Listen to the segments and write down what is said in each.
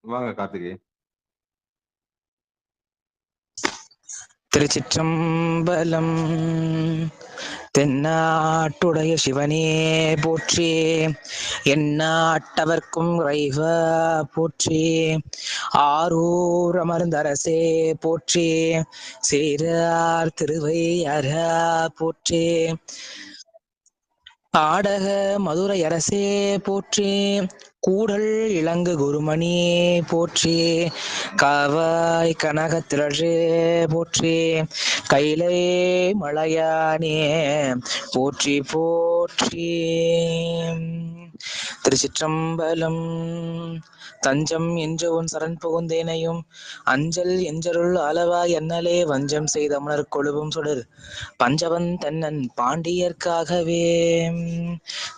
வாங்க கார்த்திகேயன். திருச்சிற்றம்பலம். தென்னாட்டுடைய சிவனே போற்றி, எந்நாட்டவர்க்கும் இறைவா போற்றி, ஆரூர் அமர்ந்தரசே போற்றி, சேரார் திருவையரா போற்றி, ஆடக மதுரை அரசே போற்றி, கூடல் இலங்கு குருமணியே போற்றி, காவாய் கனகத்திரளே போற்றி, கைலை மலையானே போற்றி போற்றி. திருச்சிற்றம்பலம். தஞ்சம் என்று உன் சரண் புகுந்தேனையும் அஞ்சல் என்றருள் அளவா என்னலே வஞ்சம் செய்த அமரர் கொழுவும் சுடர் பஞ்சவன் தன்னன் பாண்டியர்க்காகவே.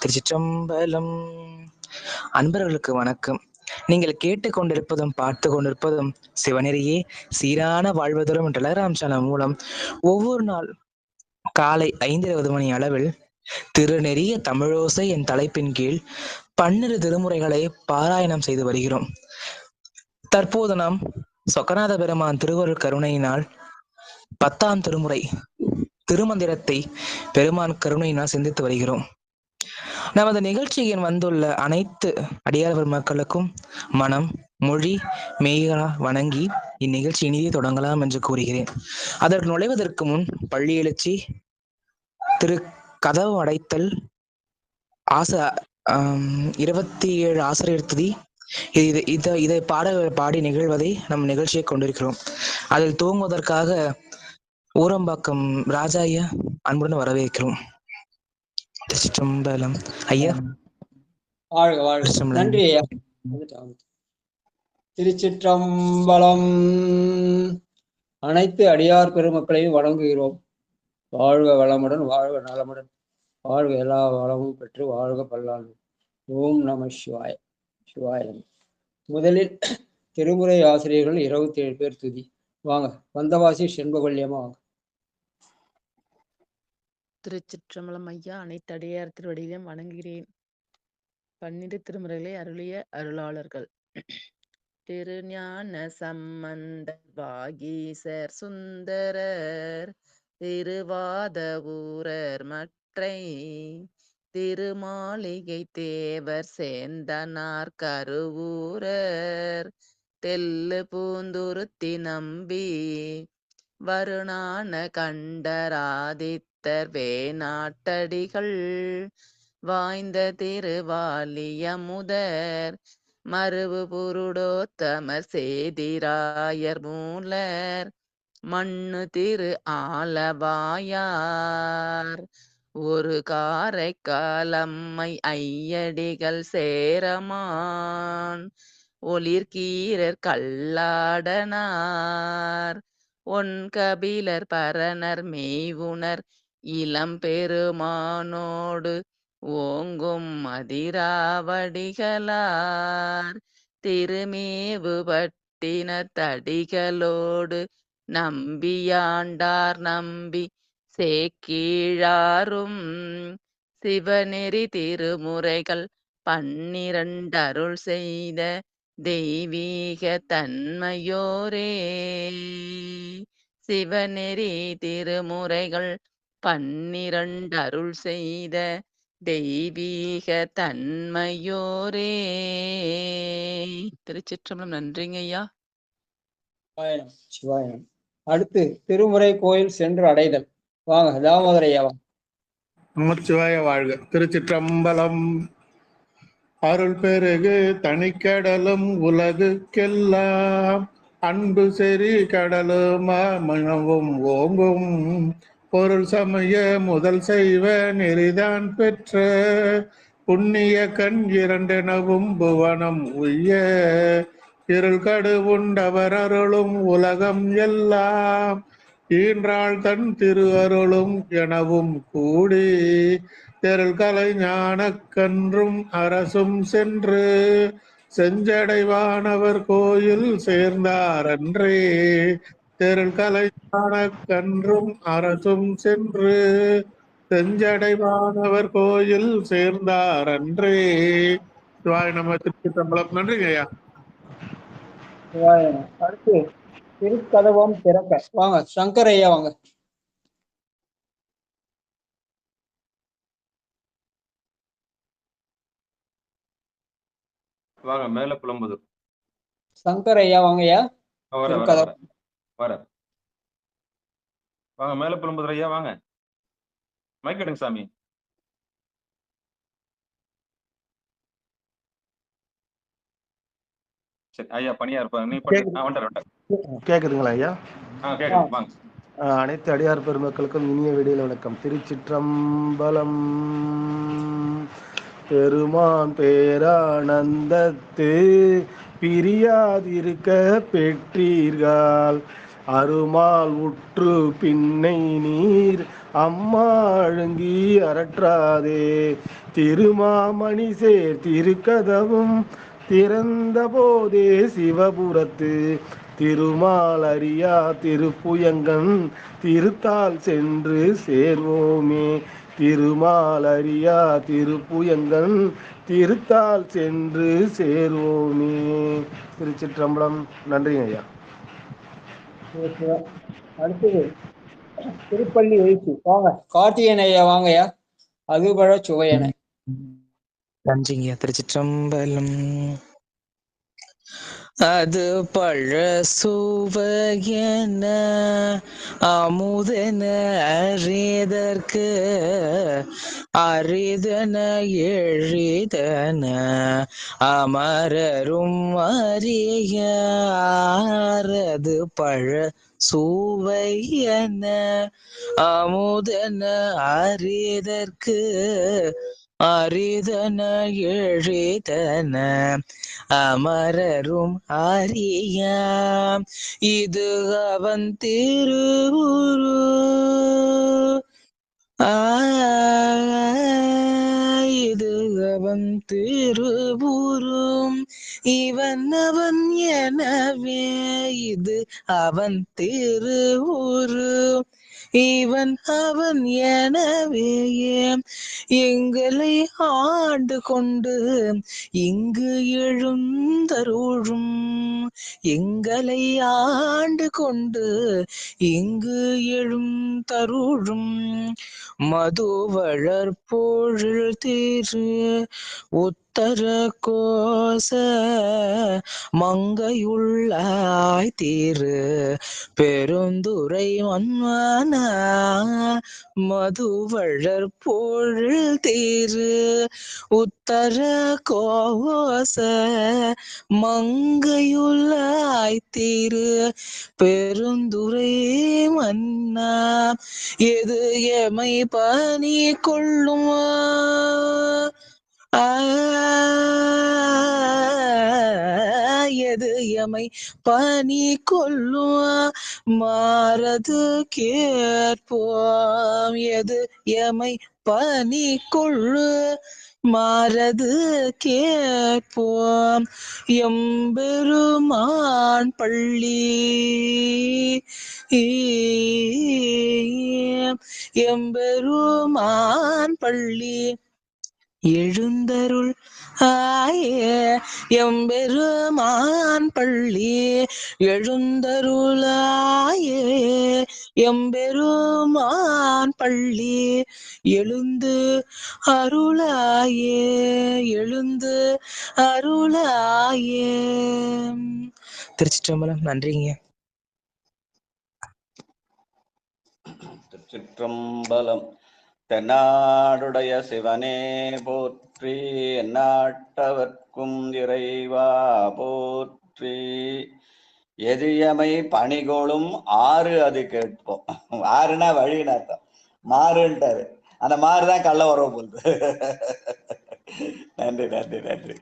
திருச்சிற்றம்பலம். அன்பர்களுக்கு வணக்கம். நீங்கள் கேட்டுக்கொண்டிருப்பதும் பார்த்து கொண்டிருப்பதும் சிவநெறியே சீரான வாழ்வதரும் டெலகிராம் சேனல் மூலம் ஒவ்வொரு நாள் காலை 5:20 மணி அளவில் திருநெறிய தமிழோசை என் தலைப்பின் கீழ் 12 திருமுறைகளை பாராயணம் செய்து வருகிறோம். தற்போது நாம் சொக்கநாத பெருமான் திருவருள் கருணையினால் 10ஆம் திருமுறை திருமந்திரத்தை பெருமான் கருணையினால் சிந்தித்து வருகிறோம். நமது நிகழ்ச்சியில் வந்துள்ள அனைத்து அடியார் மக்களுக்கும் மனம் மொழி மெய்களா வணங்கி இந்நிகழ்ச்சி இனிதே தொடங்கலாம் என்று கூறுகிறேன். அதற்கு நுழைவதற்கு முன் பள்ளி எழுச்சி, திரு கதவு அடைத்தல், 27 ஆசிரியர் துதி, இதை பாடி நிகழ்வதை நம் நிகழ்ச்சியை கொண்டிருக்கிறோம். அதில் துவங்குவதற்காக ஊரம்பாக்கம் ராஜா ஐயா அன்புடன் வரவேற்கிறோம். திருச்சிற்றம்பலம் ஐயா. வாழ்க வாழ்க. நன்றி ஐயா. திருச்சிற்றம்பலம். அனைத்து அடியார் பெருமக்களையும் வணங்குகிறோம். வாழ்க வளமுடன், வாழ்க நலமுடன், வாழ்க எல்லா வளமும் பெற்று வாழ்க பல்லாண்டு. ஓம் நம சிவாய. சிவாய. முதலில் திருமுறை ஆசிரியர்கள் 27 பேர் துதி. வாங்க. வந்தவாசி செண்பகொல்லியமா வாங்க. திருச்சிற்றம்பலம் ஐயா. அனைத்து அடியார் திருவடியிலும் வணங்குகிறேன். 12 திருமுறைகளை அருளிய அருளாளர்கள் திருஞான சம்பந்தர், வாகீசர், சுந்தரர், திருவாதவூரர், மற்றை திருமாளிகை தேவர், சேந்தனார், கருவூரர், தெல்லு பூந்துருத்தி நம்பி, வருணான கண்டராதித்தர், வேணாட்டடிகள், வாய்ந்த திருவாலியமுதர், மருவு புருடோத்தமர், சேதிராயர், மூலர், மண்ணு திரு ஆலவாயார், ஒரு காரைக்காலம்மை, ஐயடிகள், சேரமான், ஒளிர்கீரர், கல்லாடனார், ஒன் கபிலர், பரணர், மெய்வுணர், இளம்பெருமானோடு ஓங்கும் மதிராவடிகளார், திருமேவு பட்டின தடிகளோடு நம்பியாண்டார், நம்பி சேக்கீழாரும், சிவநெறி திருமுறைகள் 12 அருள் செய்த தெய்வீக தன்மையோரே. சிவநெறி திருமுறைகள் 12 அருள் செய்த தெய்வீக தன்மையோரே. திருச்சிற்றம்பலம். நன்றிங்க ஐயா. சிவாயனம். அடுத்து திருமுறை கோயில் சென்று அடைதல். வாங்க தாமோதரையா. நமச்சிவாய வாழ்க. திருச்சிற்றம்பலம். அருள் பெருகு தனிக்கடலும் உலகுக்கெல்லாம் அன்பு செறி கடலுமா மனவும் ஓங்கும், பொருள் சமய முதல் செய்வ நெறிதான் பெற்ற புண்ணிய கண் 2 எனவும் புவனம் உய்ய, இருள் கடு உண்டவர் அருளும் உலகம் எல்லாம் ஈன்றாள் தன் திரு அருளும் எனவும் கூடி, தெருள் கலை ஞானக்கன்றும் அரசும் சென்று செஞ்சடைவானவர் கோயில் சேர்ந்தாரன்றே. தெருள் கலை ஞானக்கன்றும் அரசும் சென்று செஞ்சடைவானவர் கோயில் சேர்ந்தாரன்றே. சிவாய நம. திருச்சிற்றம்பலம். நன்றிங்க ஐயா. அடுத்து திருக்கதவம் திறக்க. வாங்க சங்கர் ஐயா வாங்க. வாங்க மேல புலம்புதூர். சங்கர் ஐயா வாங்கய்யா. வர வாங்க மேல புலம்புதூர் ஐயா வாங்க. மைக்கெடுங்க சாமி. சரி ஐயா பணியா இருப்பாங்க. நீ கேக்குதுங்களா ஐயா? கேக்குது வாங்க. அனைத்து அடியார் பெருமக்களுக்கும் இனிய விடியல் வணக்கம். திருச்சிற்றம்பலம். பெருமான் பேரானந்தத்து பிரியாதிருக்க பெற்றீர்கள் அருமால் உற்று பின்னை நீர் அம்மா அழுங்கி அரற்றாதே திருமாமணி சேர் திருக்கதவும் திறந்த போதே சிவபுரத்து திருமால் அறியா திருப்புயங்கன் திருத்தால் சென்று சேர்வோமே திருமால் அறியா திருப்புயங்கன் திருத்தால் சென்று சேர்வோமே. திருச்சிற்றம்பலம். நன்றிங்க ஐயா. அடுத்தது திருப்பள்ளி வைத்து வாங்க கார்த்திகேயன் ஐயா வாங்கய்யா. அதுபட சுவையன. நன்றிங்க. திருச்சிற்றம்பலம். அது பழ சுவையன அமுதன அரிதற்கு அரிதன எழிதன அமரரும் அறியாரது பழ சுவையன அமுதன அரிதற்கு அரிதன எழிதன அமரரும் அறியாம் இது அவன் திருவுரு இது அவன் திருவுரும் இவன் அவன் எனவே இது அவன் திருவுரு இவன் அவன் எனவே எங்களை ஆண்டு கொண்டு இங்கு எழுந்தருளும் எங்களை ஆண்டு கொண்டு இங்கு எழுந்தருளும் மதுவளர் பொழில் திரு உத்தர கோச மங்கையுள்ளாய் திரு பெருந்துரை மன்மன மதுவளர் பொழில் திரு உத்தர கோச மங்கையுள்ளாய் திரு பெருந்துரை மன்னா எது எமை பணி கொள்ளும் எது எமை பணி கொள்ளும் மாறது கேட்போம் எது எமை பணி கொள்ளு மாறது கேட்போம் எம்பெருமான் பள்ளி எம்பெருமான் பள்ளி எழுந்தருள் ஆயே எம்பெருமான் பள்ளி எழுந்தருளாயே எம்பெருமான் பள்ளி எழுந்து அருளாயே எழுந்து அருளாயே. திருச்சிற்றம்பலம். நன்றிங்க. திருச்சிற்றம்பலம். தென்னாடுடைய சிவனே போற்றி எந்நாட்டவர்க்கும் இறைவா போற்றி எதியமை பணிகோளும் ஆறு அது கேட்போம். ஆறுனா வழின்னு அர்த்தம். மாறுன்ட்டாரு. அந்த மாறுதான் கள்ள உறவு போகுது. நன்றி நன்றி நன்றி.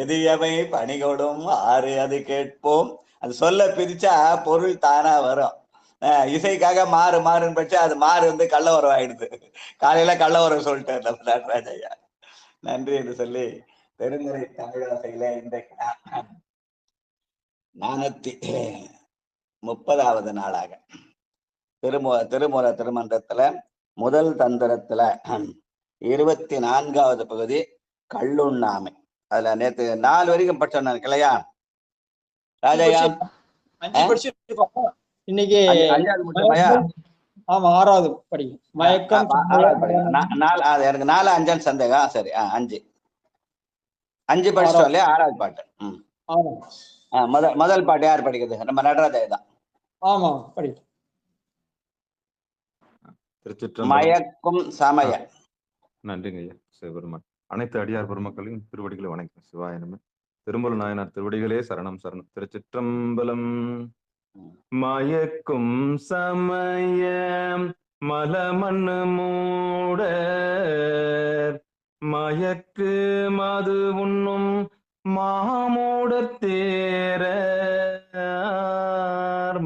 எதியமை பணிகோளும் ஆறு அது கேட்போம். அது சொல்ல பிரிச்சா பொருள் தானா வரும். இசைக்காக மாறு மாறுன்னு பட்சா அது மாறு வந்து கள்ள உறவு ஆயிடுது. காலையில கள்ள உறவு சொல்லிட்டார் நம்ம நடராஜ ஐயா. நன்றி என்று சொல்லி பெருமுறை தமிழாசையில இன்றைக்கு 430வது நாளாக திருமுறை திருமன்றத்துல முதல் தந்திரத்துல 24வது பகுதி கள்ளுண்ணாமை. அதுல நேற்று 4 வரைக்கும் படிச்சோம் இல்லையா? ராஜையா அஞ்சு படிச்சிருக்கோம் இன்னைக்கு. அஞ்சாவது முடிச்சோமாயா? ஆமா, ஆறாவது படிக்கும். மயக்கம் எனக்கு 4 5 சந்தேகம். சரி, 5 படிச்சிட்டோம் இல்லையா? ஆறாவது பாட்டு. முதல் பாட்டு யார் படிக்கிறது? நம்ம நடராஜா தான். ஆமா, படிக்கும். மயக்கும் சமய. நன்றிங்க ஐயா சிவபெருமான். அனைத்து அடியார் பெருமக்களின் திருவடிகளை வணக்கம். சிவாய நம. திருமூல நாயனார் திருவடிகளே சரணம் சரணம். திருச்சிற்றம்பலம். மயக்கும் சமய மலமண்ணு மூட மயக்கு மது உண்ணும் மாமூடத் தேர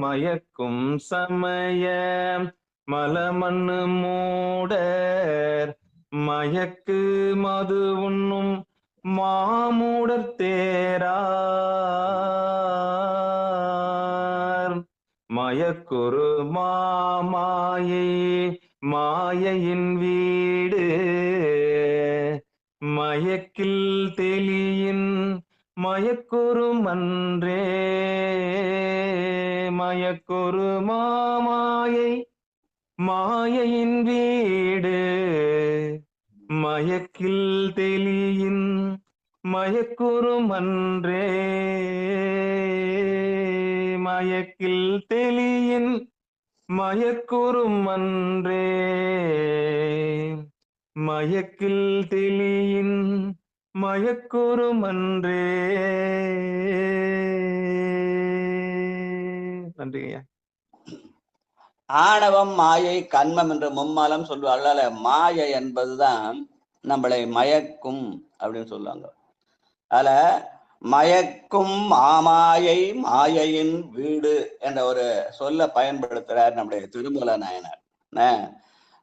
மயக்கும் சமய மலமண்ணு மூடர் மயக்கு மது உண்ணும் மாமூடத் தேரார் மயக்குரு மாமாயை மாயையின் வீடு மயக்கில் தெளியின் மயக்குரு மன்றே மயக்குரு மாமாயை மாயையின் வீடு மயக்கில் தெளியின் மயக்குரு மன்றே மயக்கில் தெளியின் மயக்குரு மன்றே மயக்கில் தெளியின் மயக்குரு மன்றே. நன்றிங்கய்யா. ஆணவம் மாயை கண்மம் என்று மும்மாலம் சொல்லுவார்கள். மாயை என்பதுதான் நம்மளை மயக்கும் அப்படின்னு சொல்லுவாங்க. அதுல மயக்கும் மாமாயை மாயையின் வீடு என்ற ஒரு சொல்ல பயன்படுத்துறார் நம்முடைய திருமூல நாயனார்.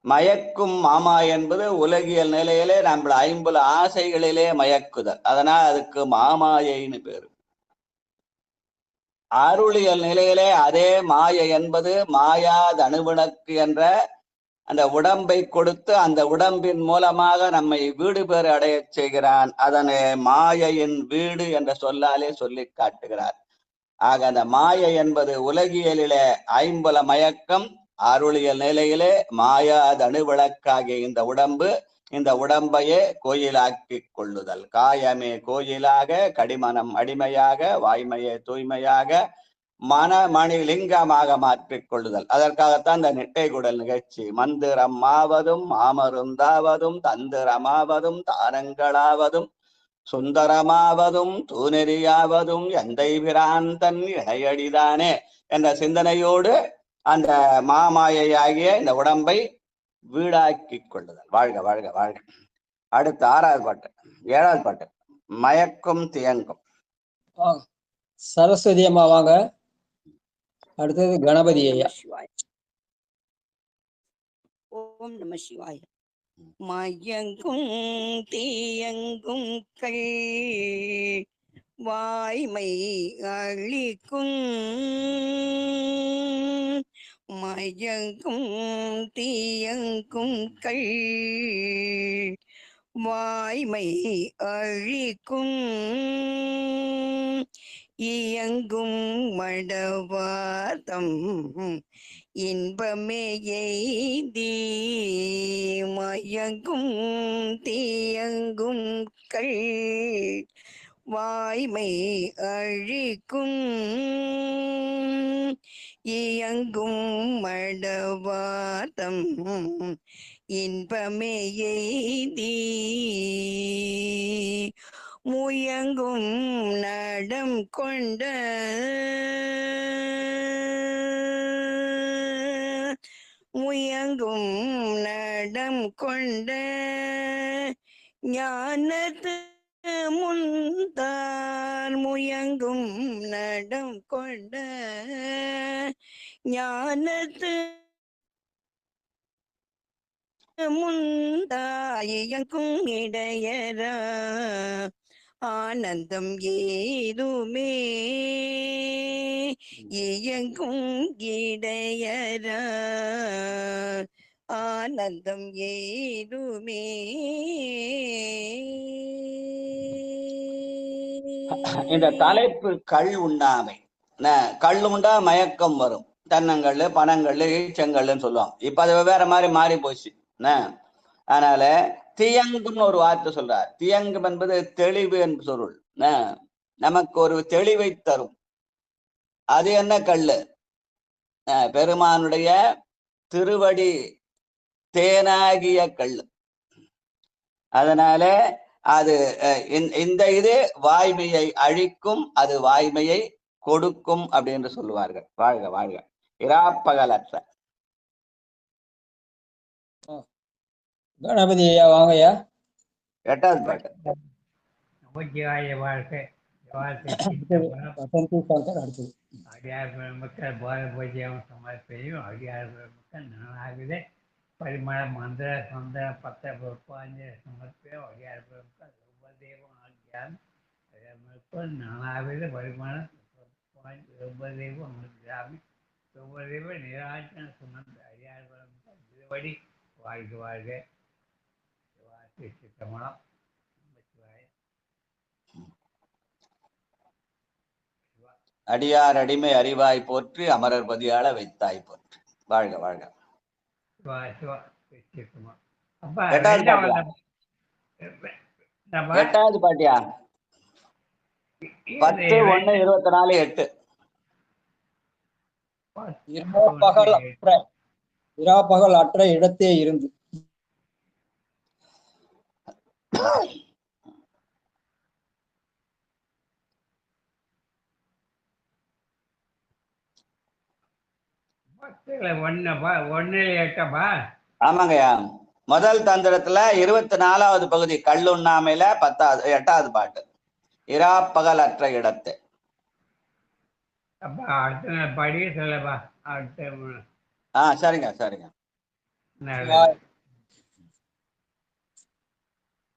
மயக்கும் மாமா என்பது உலகியல் நிலையிலே நம்மள 50 ஆசைகளிலே மயக்குதல். அதனால் அதுக்கு மாமாயைன்னு பேரு. அருளியல் நிலையிலே அதே மாயை என்பது மாயாது அணுவினக்கு என்ற அந்த உடம்பை கொடுத்து அந்த உடம்பின் மூலமாக நம்மை வீடு பேறு அடைய செய்கிறான். அதனை மாயையின் வீடு என்ற சொல்லாலே சொல்லி காட்டுகிறார். ஆக அந்த மாயை என்பது உலகியலிலே 50 மயக்கம், அருளியல் நிலையிலே மாயாது அணுவிளக்காகிய இந்த உடம்பு, இந்த உடம்பையே கோயிலாக்கி கொள்ளுதல். காயமே கோயிலாக, கடிமனம் அடிமையாக, வாய்மையே தூய்மையாக, மனமணி லிங்கமாக மாற்றிக் கொள்ளுதல். அதற்காகத்தான் இந்த நெட்டைகுடல் நிகழ்ச்சி. மந்திரம் ஆவதும் மாமருந்தாவதும் தந்திரமாவதும் தானங்களாவதும் சுந்தரமாவதும் தூநெறியாவதும் எந்தை பிராந்தன் இணையடிதானே என்ற சிந்தனையோடு அந்த மாமாயையாகிய இந்த உடம்பை வீடாக்கி கொள்ளுதல். வாழ்க வாழ்க வாழ்க. அடுத்து 6வது பாட்டு. 7வது பாட்டு. மயக்கும் தியங்கும். சரஸ்வதி அம்மா வாங்க. அடுத்தது கணபதி ஐயா. ஓம் நம சிவாய. மயங்கும் தீயங்கும் கள் வாய்மை அழிக்கும் மயங்கும் தீயங்கும் கள் வாய்மை அழிக்கும் இயங்கும் மடவாதம் இன்பமே எய்தி மயங்கும் தீயங்கும் கள் வாய்மை அழிக்கும் இயங்கும் மடவாதம் இன்பமே எய்தி முயங்கும் நடம் கொண்ட முயங்கும் நடம் கொண்ட ஞானத்து முந்தார் முயங்கும் நடம் கொண்ட ஞானத்து முந்தாயங்கும் இடையரா ஆனந்தம் ஏதுமே இயங்கும் இடையரா ஆனந்தம் ஏதுமே. இந்த தலைப்பு கள் உண்ணாமை. கல் உண்டா மயக்கம் வரும். தென்னங்கல், பனங்கல், ஈச்சங்கல்னு சொல்லுவாங்க. இப்ப அது வேற மாதிரி மாறி போச்சு. அதனால தியங்கும்னு ஒரு வார்த்தை சொல்றார். தியங்கும் என்பது தெளிவு என்று பொருள். நமக்கு ஒரு தெளிவை தரும். அது என்ன கல்லு? பெருமானுடைய திருவடி தேனாகிய கல்லு. அதனால அது இந்த இது வாய்மையை அழிக்கும், அது வாய்மையை கொடுக்கும் அப்படின்னு சொல்லுவார்கள். வாழ்க வாழ்க. இராப்பகலற்ற. கணபதி ஐயா வாங்கய்யா. 8வது பாட்டு. வசந்தி சங்கர் அடுத்தது. அடியார் பெருமக்கள் போத பூஜ்யம் சமர்ப்பையும் அடியார் பெருமக்கள் நானாகவே பரிமள மந்திர சுந்தர பத்த புஷ்பாஞ்ச சமர்ப்பையும் அடியார் பெருமக்கள் உபதேவம் ஆகியான் நானாகவே பரிமள உபதேவம் ஆகியாமி உபதேவ நிராஜன சுமந்த அடியார் பெருமக்கள் திருவடி வாழ்க வாழ்க. சித்தமலம் அடியார் அடிமை அறிவாய் போற்றி, அமரர் பதியாள வைத்தாய் போற்றி. வாழ்க வாழ்க. 8வது பாட்டியா? 10/1/24/8. இராப்பகல் அற்ற இடத்தே இருந்து. ஆமாங்கய்யா. முதல் தந்திரத்துல 24வது பகுதி கல்லுண்ணாமையில 8வது பாட்டு இராப்பகல் அற்ற இடத்தை. சரிங்க சரிங்க.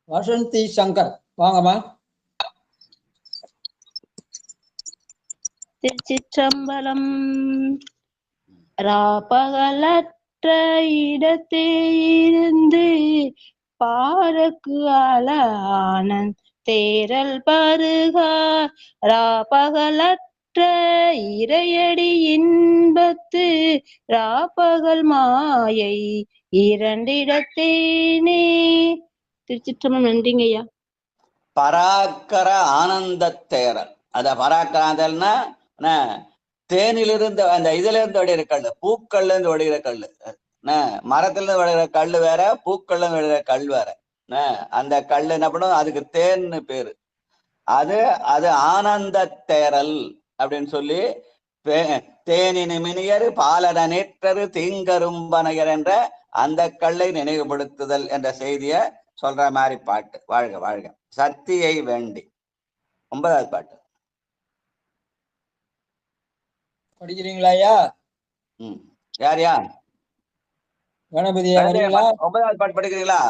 வசந்தி சங்கர் வாங்கம்மா. திருச்சிற்றம்பலம். ராப்பகலற்ற இடத்தே இருந்து பாருக்கு ஆனந்த் தேரல் பருகா ராப்பகலற்ற இறையடி இன்பத்து ராப்பகல் மாயை இரண்டிடத்தேனே. திருச்சிற்றம்பலம். நன்றிங்க ஐயா. பராக்கர ஆனந்த தேரல். அத பராக்கராந்தல்னா தேனிலிருந்து அந்த இதுல இருந்து வடிகிற கல், பூக்கள்ல இருந்து வடிகிற கல். மரத்துல இருந்து வடிகிற கல் வேற, பூக்கள்ல இருந்து வடிகிற கல் வேற. அந்த கல் என்ன பண்ணும்? அதுக்கு தேன்னு பேரு. அது ஆனந்த தேரல் அப்படின்னு சொல்லி தேனினு மினியர் பாலன நேற்றரு தீங்கரும்பனையர் என்ற அந்த கல்லை நினைவுபடுத்துதல் என்ற செய்திய சொல்ற மாதிரி பாட்டு. வாழ்க வாழ்க. சக்தியை வேண்டி. 9வது பாட்டு படிக்கிறீங்களா ஐயா? யார் யார்? கணபதி 9வது பாட்டு படிக்கிறீங்களா?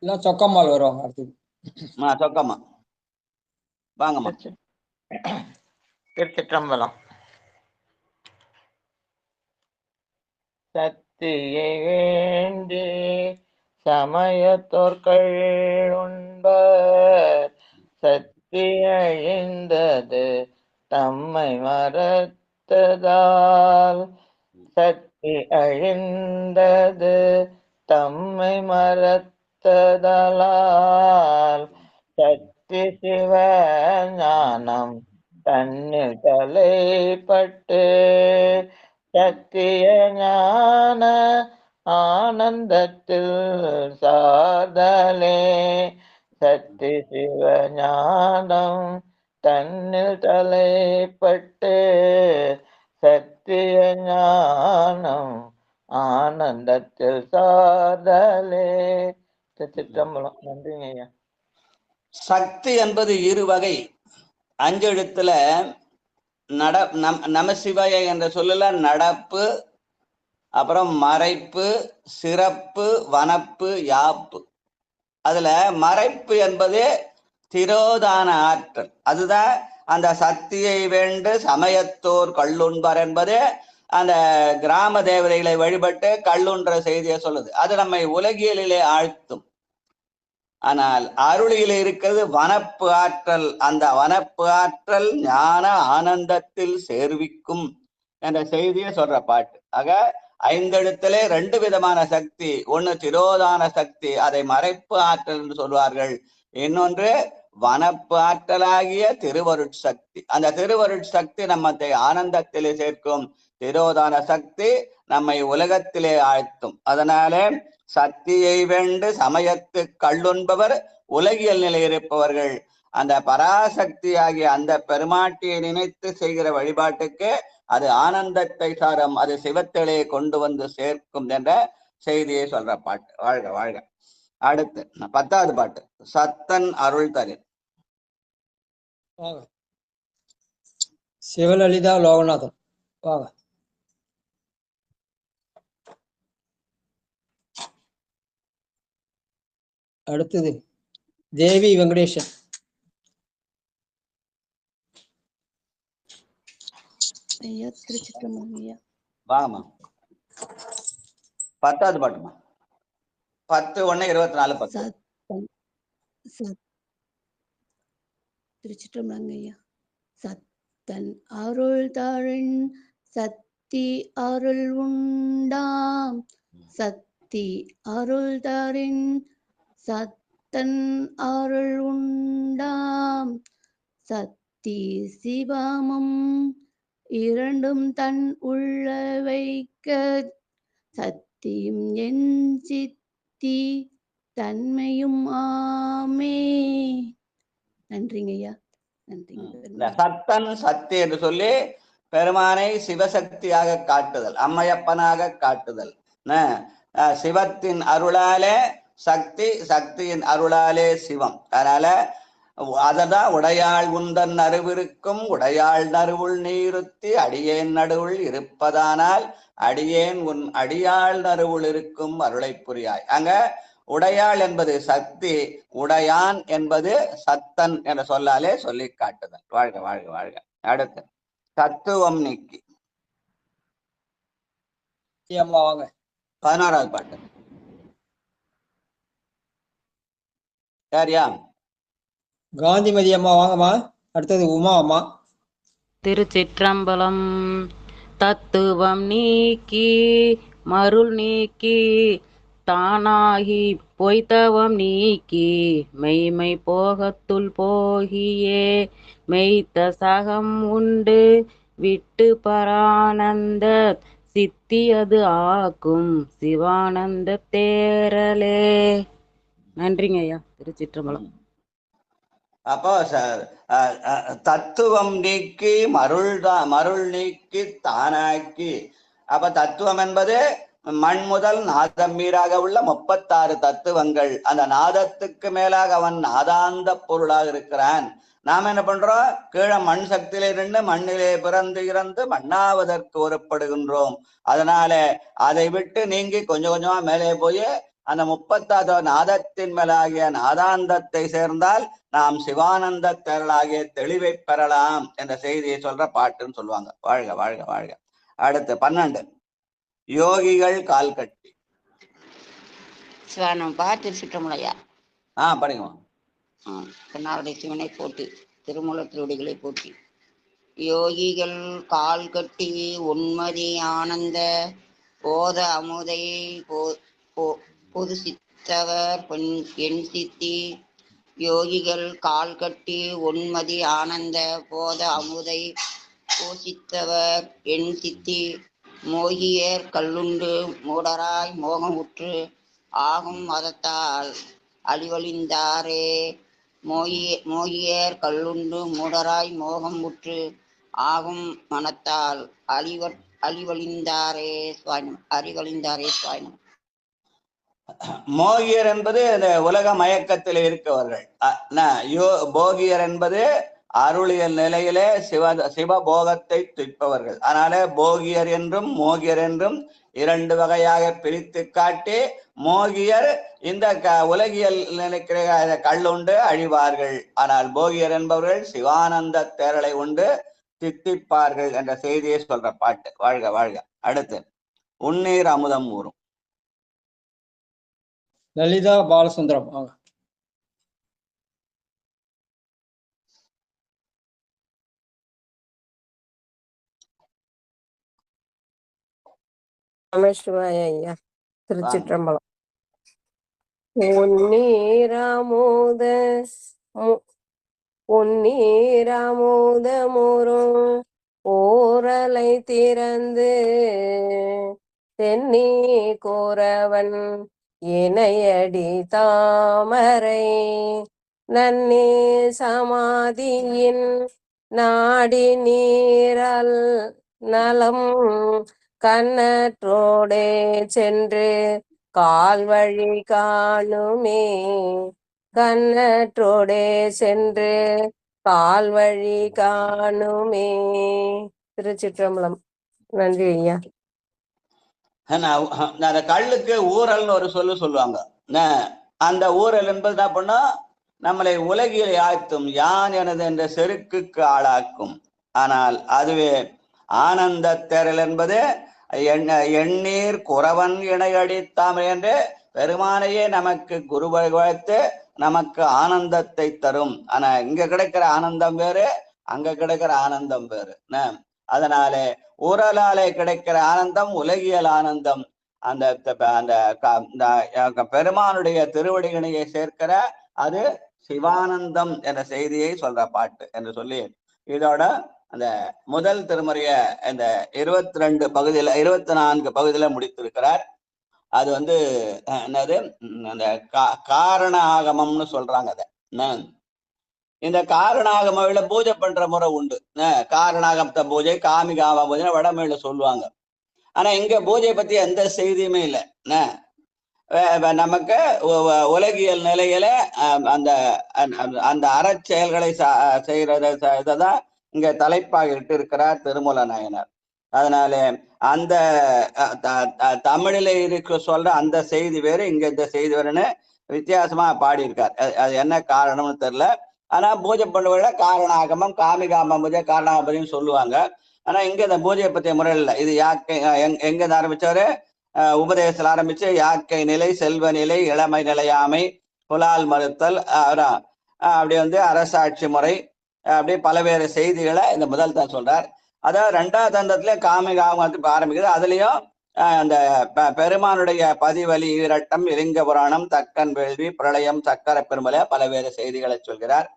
இல்ல சொக்கம்மாள் வருவாங்க அடுத்தது. சொக்கம்மா வாங்கம்மா. திருச்சிற்றம்பலம். சக்தியை வேண்டி சமயத்தோர்கள் உண்பர் சக்தி அழிந்தது தம்மை மறத்ததால். சக்தி அழிந்தது தம்மை மறத்ததால் சக்தி சிவ ஞானம் தன்னில் தலைப்பட்டு சத்திய ஞான ஆனந்தத்தில் சாதலே. சக்தி சிவ ஞானம் தன்னில் தலைப்பட்டு சத்திய ஞானம் ஆனந்தத்தில் சாதலே. சிற்றம்பலம். நன்றிங்க ஐயா. சக்தி என்பது 2 வகை. 5 எழுத்துல நமசிவாய என்ற சொல்லல நடப்பு, அப்புறம் மறைப்பு, சிறப்பு, வனப்பு, யாப்பு. அதுல மறைப்பு என்பது திரோதான ஆற்றல். அதுதான் அந்த சக்தியை வேண்டு சமயத்தோர் கல்லுண்பர் என்பது அந்த கிராம தேவதைகளை வழிபட்டு கல்லுன்ற செய்தியை சொல்லுது. அது நம்மை உலகியலிலே ஆழ்த்தும். ஆனால் அருளியில் இருக்கிறது வனப்பு ஆற்றல். அந்த வனப்பு ஆற்றல் ஞான ஆனந்தத்தில் சேர்விக்கும் என்ற செய்தியை சொல்ற பாட்டு. ஆக ஐந்தெழுத்திலே 2 விதமான சக்தி. ஒண்ணு திரோதான சக்தி, அதை மறைப்பு ஆற்றல் என்று சொல்வார்கள். இன்னொன்று வனப்பு ஆற்றலாகிய திருவருட்சக்தி. அந்த திருவருட்சக்தி நம்மை ஆனந்தத்திலே சேர்க்கும். திரோதான சக்தி நம்மை உலகத்திலே ஆழ்த்தும். அதனாலே சக்தியை வேண்டு சமயத்து கள்ளுண்பவர் உலகியல் நிலை இருப்பவர்கள். அந்த பராசக்தியாகிய அந்த பெருமாட்டியை நினைத்து செய்கிற வழிபாட்டுக்கு அது ஆனந்தத்தை சாரம், அது சிவத்திலே கொண்டு வந்து சேர்க்கும் என்ற செய்தியை சொல்ற பாட்டு. வாழ்க வாழ்க. அடுத்து 10வது பாட்டு, சத்தன் அருள் தரின். சிவலலிதா லோகநாதன். வாங்க. அடுத்தது தேவி வெங்கடேசன். ஐயா திருச்சிற்றம்பலம் ஐயா. வாங்கம்மா. 10வது பாட்டுமா. 10/1/24. திருச்சிற்றம்பலம் ஐயா. சத்தன் அருள் தாழின் சக்தி அருள் உண்டாம். சக்தி அருள் தாரின் சத்தன் அருள் உண்டாம். சக்தி சிவமும் இரண்டும் தன் உள்ள வைக்க சத்தியும் என் சித்தி தன்மையும் ஆமே. நன்றிங்க ஐயா. நன்றிங்க. சத்தன் சக்தி என்று சொல்லி பெருமானை சிவசக்தியாக காட்டுதல், அம்மையப்பனாக காட்டுதல். சிவத்தின் அருளாலே சக்தி, சக்தியின் அருளாலே சிவம். அதனால அததான் உடையாள் உந்தன் அருவிருக்கும் உடையாள் நறுவுள் நீருத்தி அடியேன் நடுவுள் இருப்பதானால் அடியேன் உன் அடியாள் நறுவுள் இருக்கும் அருளை புரியாய். அங்க உடையாள் என்பது சக்தி, உடையான் என்பது சத்தன் என்ற சொல்லாலே சொல்லி காட்டுதல். வாழ்க வாழ்க வாழ்க. அடுத்து தத்துவம் நீக்கி. 16வது பாட்டு. யாரியா? காந்திமதி அம்மா வாங்கம்மா. அடுத்தது உமா அம்மா. திருச்சிற்றம்பலம். தத்துவம் நீக்கி மருள் நீக்கி தானாகி பொய்த்தவம் நீக்கி மெய்மை போகத்துள் போகியே மெய்த்த சகம் உண்டு விட்டு பரானந்த சித்தியது ஆக்கும் சிவானந்த தேரலே. நன்றிங்க ஐயா. திருச்சிற்றம்பலம். அப்போ தத்துவம் நீக்கி மருள் நீக்கி தானாக்கி. அப்ப தத்துவம் என்பது மண் முதல் நாதம் மீறாக உள்ள 36 தத்துவங்கள். அந்த நாதத்துக்கு மேலாக அவன் நாதாந்த பொருளாக இருக்கிறான். நாம் என்ன பண்றோம்? கீழே மண் சக்தியிலே நின்று மண்ணிலே பிறந்து இறந்து மண்ணாவதற்கு ஒருப்படுகின்றோம். அதனால அதை விட்டு நீங்கி கொஞ்சம் கொஞ்சமா மேலே போய் அந்த 36 நாதத்தின் மேலாகிய நாதாந்தத்தை சேர்ந்தால் நாம் சிவானந்த தேரலாகிய தெளிவை பெறலாம் என்ற செய்தியை சொல்ற பாட்டுன்னு சொல்லுவாங்க. வாழ்க வாழ்க வாழ்க. அடுத்து 12 யோகிகள் கால் கட்டி. சிவானம்பா திருச்சிற்றம்பலையா. படிங்க. கண்ணாருடைய சிவனை போட்டு திருமூல திருவடிகளை போட்டி. யோகிகள் கால் கட்டி உண்மதி ஆனந்த போத அமுதை பொது சித்தவர் என் சித்தி. யோகிகள் கால் கட்டி உண்மதி ஆனந்த போத அமுதை போசித்தவர் என் சித்தி. மோகியர் கல்லுண்டு மூடராய் மோகமுற்று ஆகும் மதத்தால் அழிவழிந்தாரே. மோகியர் கல்லுண்டு மூடராய் மோகம் உற்று ஆகும் மனத்தால் அழிவழிந்தாரே சுவாமி. அறிவழிந்தாரே சுவாமி. மோகியர் என்பது இந்த உலக மயக்கத்தில் இருக்கவர்கள். போகியர் என்பது அருளியல் நிலையிலே சிவபோகத்தை துய்ப்பவர்கள். அதனால போகியர் என்றும் மோகியர் என்றும் 2 வகையாக பிரித்து காட்டி, மோகியர் இந்த உலகியல் நினைக்கிற கல்லுண்டு அழிவார்கள். ஆனால் போகியர் என்பவர்கள் சிவானந்த தேரலை உண்டு தித்திப்பார்கள் என்ற செய்தியை சொல்ற பாட்டு. வாழ்க வாழ்க. அடுத்து உன்னீர் அமுதம் ஊறும். லலிதா பாலசுந்தரம். நமசிவாய ஐயா. வாங்க. திருச்சிற்றம்பலம். பொன்னீராமோத பொன்னீராமோதமுறும் ஓரலை திறந்து தென்னி கோரவன் இணையடி தாமரை நன்னே சமாதியின் நாடி நீரல் நலம் கண்ணற்றோடே சென்று கால்வழி காணுமே கண்ணற்றோடே சென்று கால்வழி காணுமே. திருச்சிற்றம்பலம். நன்றி ஐயா. அந்த கல்லுக்கு ஊரல்னு ஒரு சொல்லுவாங்க. அந்த ஊரல் என்பது என்ன பண்ணா நம்மளை உலகில் ஆழ்த்தும், யான் எனது என்ற செருக்குக்கு ஆளாக்கும். ஆனால் அதுவே ஆனந்த தேரல் என்பது எண்ணீர் குறவன் இணையடித்தாமை என்று பெருமானையே நமக்கு குருவை வளர்த்து நமக்கு ஆனந்தத்தை தரும். ஆனா இங்க கிடைக்கிற ஆனந்தம் வேறு, அங்க கிடைக்கிற ஆனந்தம் வேறு. அதனாலே ஊரலாலே கிடைக்கிற ஆனந்தம் உலகியல் ஆனந்தம். அந்த பெருமானுடைய திருவடிகளையை சேர்க்கிற அது சிவானந்தம் என்ற செய்தியை சொல்ற பாட்டு என்று சொல்லி இதோட அந்த முதல் திருமுறைய இந்த 22 பகுதியில 24 பகுதியில முடித்திருக்கிறார். அது என்னது அந்த காரண ஆகமம்னு சொல்றாங்க. அத இந்த காரணாகம பூஜை பண்ற முறை உண்டு. காரணாகமத்த பூஜை, காமிகாம பூஜை வடமொழியில சொல்லுவாங்க. ஆனா இங்க பூஜை பத்தி எந்த செய்தியுமே இல்லை. நமக்கு உலகியல் நிலையில அந்த அந்த அறச்செயல்களை செய்யறதான் இங்க தலைப்பாக இட்டு இருக்கிறார் திருமூல நாயனார். அதனால அந்த தமிழில இருக்க சொல்ற அந்த செய்தி வேறு, இங்க இந்த செய்தி வேறுன்னு வித்தியாசமா பாடியிருக்கார். அது என்ன காரணம்னு தெரியல. ஆனா பூஜை பண்ணுவத காரணாகமம், காமிகாம பூஜை, காரணாகம பூஜைன்னு சொல்லுவாங்க. ஆனா இங்க இந்த பூஜையை பற்றிய முறை இல்லை. இது யாக்கை எங்க ஆரம்பிச்சாரு? உபதேசத்தில் ஆரம்பிச்சு யாக்கை நிலை, செல்வ நிலை, இளமை நிலையாமை, புலால் மறுத்தல், அப்படி அரசாட்சி முறை, அப்படி பல்வேறு செய்திகளை இந்த முதல் தான் சொல்றார். அதாவது 2ஆவது தந்தத்துல காமிகாமத்துக்கு ஆரம்பிக்குது. அதுலயும் அந்த பெருமானுடைய பதிவலி, ஈரட்டம், இலிங்க புராணம், தக்கன் வேள்வி, பிரளயம், சக்கர பெருமலை பல்வேறு செய்திகளை சொல்கிறார்.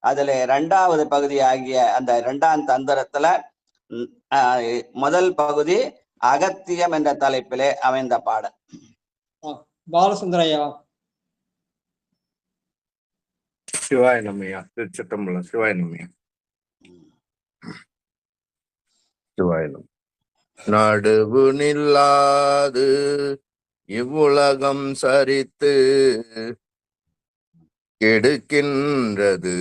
அதுல 2ஆவது பகுதி ஆகிய அந்த 2ஆம் தந்திரத்துல முதல் பகுதி அகத்தியம் என்ற தலைப்பிலே அமைந்த பாடல். பாலசுந்தரையா. சிவாய நம்மையா. திருச்சிற்றம்பலம். சிவாய நம்மையா. சிவாயனம். நடுவு நில்லாது இவ்வுலகம் சரித்து கெடுக்கின்றது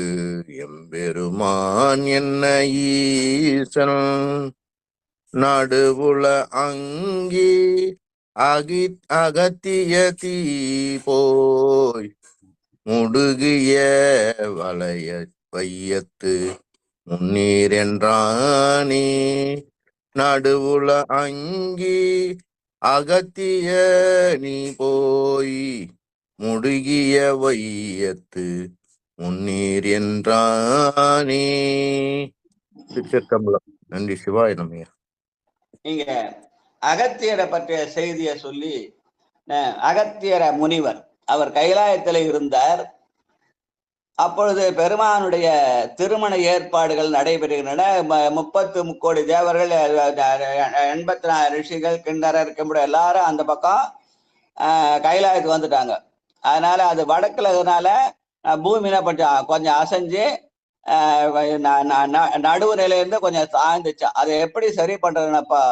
எம்பெருமான் என்ன ஈசன் நடுவுல அங்கி அகத்திய தீ போய் முடுகிய வளைய வையத்து முன்னீர் என்றானே நடுவுல அங்கி அகத்திய நீ போய் முடுகிய வையத்து முன்னீர் என்றானே. திருச்சிற்றம்பலம். நன்றி. சிவாய நம்மையா. இங்க அகத்தியரை பற்றிய செய்தியை சொல்லி, அகத்தியர முனிவர் அவர் கைலாயத்தில் இருந்தார். அப்பொழுது பெருமானுடைய திருமண ஏற்பாடுகள் நடைபெறுகின்றன. 30 கோடி தேவர்கள், 84 ரிஷிகள், கிண்ணறர், கிம்புடர் எல்லாரும் அந்த பக்கம் கைலாயத்துக்கு வந்துட்டாங்க. அதனால அது வடக்குல இருந்தனால பூமியில கொஞ்சம் அசைஞ்சு நடுவு நிலையிலிருந்து கொஞ்சம் சாய்ந்துச்சு. அதை எப்படி சரி பண்றதுனப்பா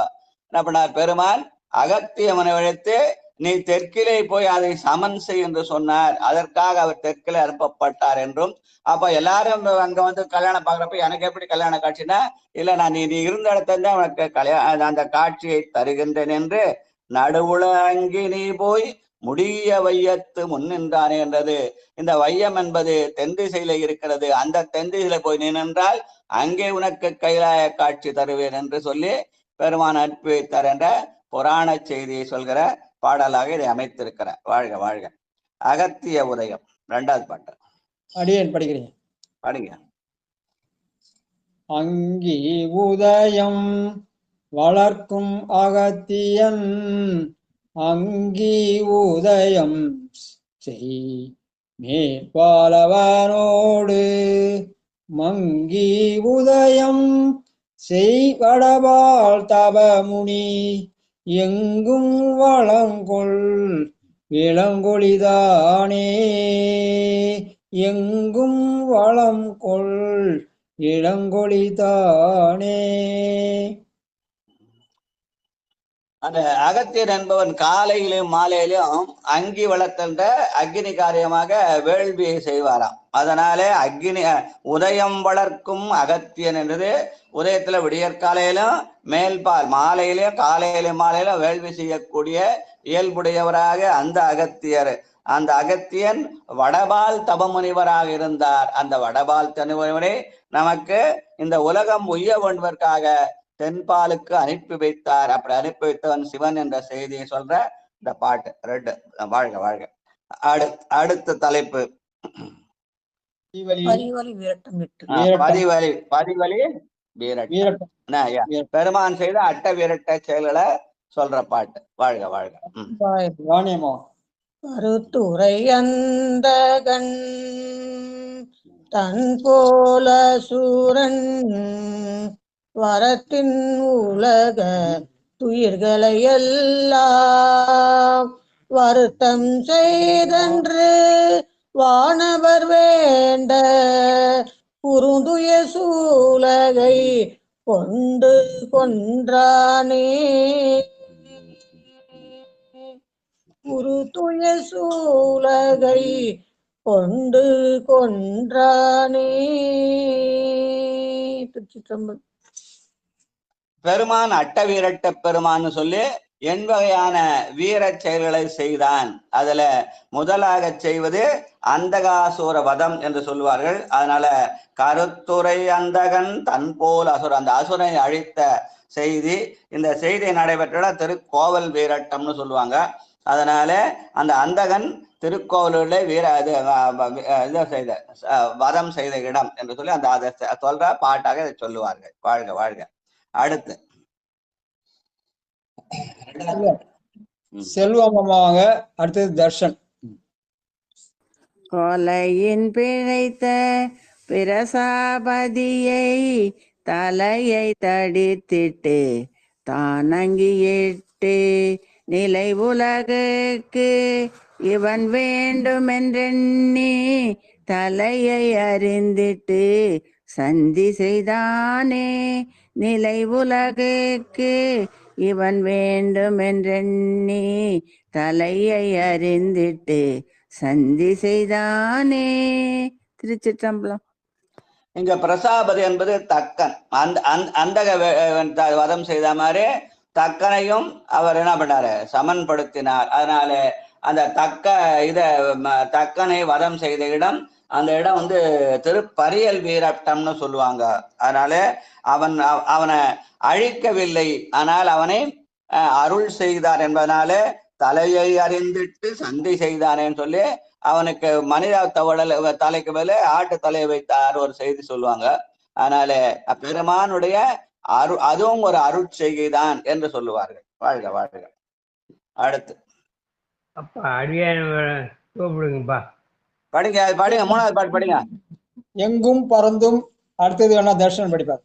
என்ன பண்ணார் பெருமான்? அகத்தியமனை அழைத்து நீ தெற்கிலே போய் அதை சமன் செய் என்று சொன்னார். அதற்காக அவர் தெற்கிலே அனுப்பப்பட்டார் என்றும், அப்ப எல்லாரும் அங்க கல்யாணம் பாக்குறப்ப எனக்கு எப்படி கல்யாண காட்சினா, இல்ல நான் நீ இருந்த இடத்துல உனக்கு அந்த காட்சியை தருகின்றேன் என்று நடுவுல அங்கி நீ போய் முடிய வையத்து முன்னின்றானே என்றது. இந்த வையம் என்பது தென் திசையில இருக்கிறது. அந்த தென் திசையில போய் நின்றால் அங்கே உனக்கு கைலாய காட்சி தருவேன் என்று சொல்லி பெருமான் அனுப்பி வைத்தார் என்ற புராண செய்தியை சொல்கிற பாடலாக இதை அமைத்திருக்கிற. வாழ்க வாழ்க. அகத்திய உதயம் 2வது பாட்டு. அடியேன் படிக்கிறேன். படிங்க. அங்கி உதயம் வளர்க்கும் அகத்தியன் அங்கி உதயம் செய் மேற்பாலவனோடு மங்கி உதயம் செய்வடபால் தபமுனி எங்கும் வளங்கொள் இளங்கொழிதானே எங்கும் வளம் கொள் இளங்கொழிதானே. அந்த அகத்தியர் என்பவன் காலையிலும் மாலையிலும் அங்கி வளர்த்தென்ற அக்னி காரியமாக வேள்வியை செய்வாராம். அதனாலே உதயம் வளர்க்கும் அகத்தியன் என்றது உதயத்துல விடியற்காலையிலும் மேல்பால் மாலையிலும் காலையிலும் மாலையிலும் வேள்வி செய்யக்கூடிய இயல்புடையவராக அந்த அகத்தியன் வடபால் தபமுனிவராக இருந்தார். அந்த வடபால் தனிமுனிவரை நமக்கு இந்த உலகம் உய்ய வேண்டுவதற்காக தென்பாலுக்கு அனுப்பி வைத்தார். அப்படி அனுப்பி வைத்தவன் சிவன் என்ற செய்தியை சொல்ற இந்த பாட்டு 2. வாழ்க வாழ்க. அடுத்த தலைப்பு பதிவலி வீரட்டம். பெருமான் செய்த அட்ட வீரட்ட செயல்களை சொல்ற பாட்டு. வாழ்க வாழ்க. கருத்துரை அந்தகன் தன் போல சூரன் வரத்தின் உலக துயிர்களை எல்லாம் வருத்தம் செய்தன்று வானவர் வேண்ட குறுந்துய சூலகை கொண்டு கொன்றானே குறுதுய சூலகை கொண்டு கொன்றானே. திருச்சிற்றம்பலம். பெருமான் அட்ட வீரட்ட பெருமான்னு சொல்லி 8 வகையான வீர செயல்களை செய்தான். அதுல முதலாக செய்வது அந்தகாசுர வதம் என்று சொல்லுவார்கள். அதனால கருத்துரை அந்தகன் தன் போல் அசுர, அந்த அசுரனை அழித்த செய்தி. இந்த செய்தி நடைபெற்ற திருக்கோவல் வீரட்டம்னு சொல்லுவாங்க. அதனால அந்த அந்தகன் திருக்கோவிலூரில் செய்த வதம் செய்த இடம் என்று சொல்லி அந்த அதை சொல்ற பாட்டாக இதை சொல்லுவார்கள். வாழ்க வாழ்க. அடுத்து செல்வமாக அடுத்தது தர்ஷன். கொலையின் பிழைத்த பிரசாபதியை தலையை தடித்திட்டு தானங்கியிட்டு நிலை உலகுக்கு இவன் வேண்டுமென்றெண்ணி தலையை அறிந்திட்டு சந்தி செய்தானே நிலை உலகுக்கு இவன் வேண்டுமென்றெண்ணி தலையை அறிந்திட்டு சந்தி செய்தானே. திருச்சிற்றம்பலம். இங்க பிரசாபதி என்பது தக்கன். அந்த வதம் செய்த மாதிரி தக்கனையும் அவர் என்ன பண்ணாரு, சமன்படுத்தினார். அதனால அந்த தக்கனை வதம் செய்த இடம், அந்த இடம் திருப்பரியல் வீரட்டம்னு சொல்லுவாங்க. அதனால அவனை அழிக்கவில்லை, ஆனால் அவனை அருள் செய்தார் என்பதனால தலையை அறிந்திட்டு சந்தி செய்தானேன்னு சொல்லி அவனுக்கு மனித தலைக்கு மேல ஆட்டு தலையை வைத்தார் ஒரு செய்தி சொல்லுவாங்க. அதனால பெருமானுடைய அதுவும் ஒரு அருட்செய்கைதான் என்று சொல்லுவார்கள். வாழ்க வாழ்க. அடுத்து அப்பா அடியான் கூப்பிடுங்கப்பா. படிங்க 3வது பாட்டு படிங்க. எங்கும் பறந்தும். அடுத்தது வேணா தர்ஷனம் படிப்பார்.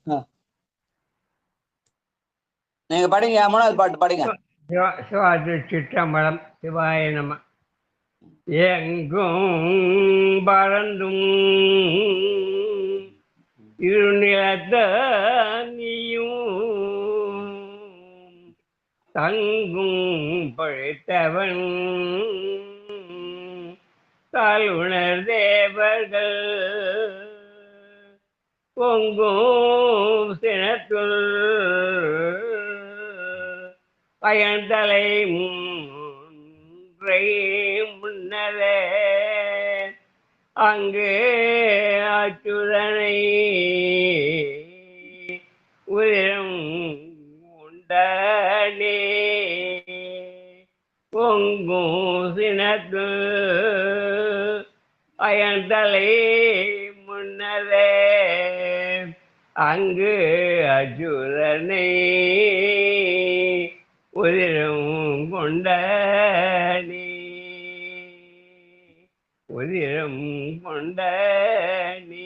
நீங்க படிங்க, 3வது பாட்டு படிங்க. சிற்றம்பலம். சிவாய நம. எங்கும் பறந்தும் இருநிலத்த நீயும் தங்கும் பழைத்தவன் தாழ்வுணர் தேவர்கள் பொங்கும் சினத்துள் பயன்தலை முன்னரே அங்கு அச்சுதனை உயிரம் உண்டனே பொங்கும் சினத்து பயன்தலை முன்னரே அங்கு அச்சுதனை உதிரம் கொண்ட நீ உதிரம் கொண்ட நீ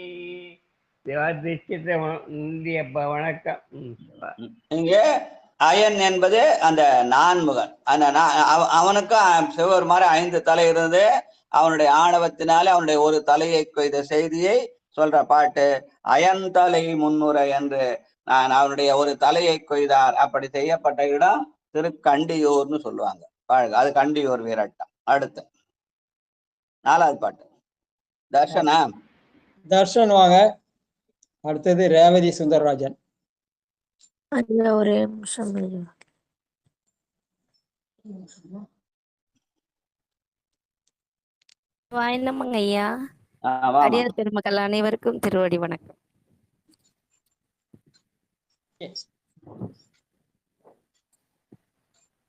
சிவாதிச்சித்தப்பா வணக்கம். இங்க அயன் என்பது அந்த நான்முகன். அந்த அவனுக்கும் சிவபெருமாறு 5 தலை இருந்தது. அவனுடைய ஆணவத்தினாலே அவனுடைய ஒரு தலையை கொய்த செய்தியை சொல்ற பாட்டு அயன் தலை முன்னுரை என்று அவனுடைய ஒரு தலையை கொய்தார். அப்படி செய்யப்பட்ட இடம் திருக்கண்டியூர்னு சொல்லுவாங்க. அது கண்டியூர் வீரட்டம். அடுத்து 4வது பாட்டு தர்ஷனா. தர்ஷன் வாங்க. அடுத்தது ரேவதி சுந்தரராஜன். ஒரே நிமிஷம் வாய்ந்தமங்க ஐயா. அடியார் பெருமக்கள் அனைவருக்கும் திருவடி வணக்கம்.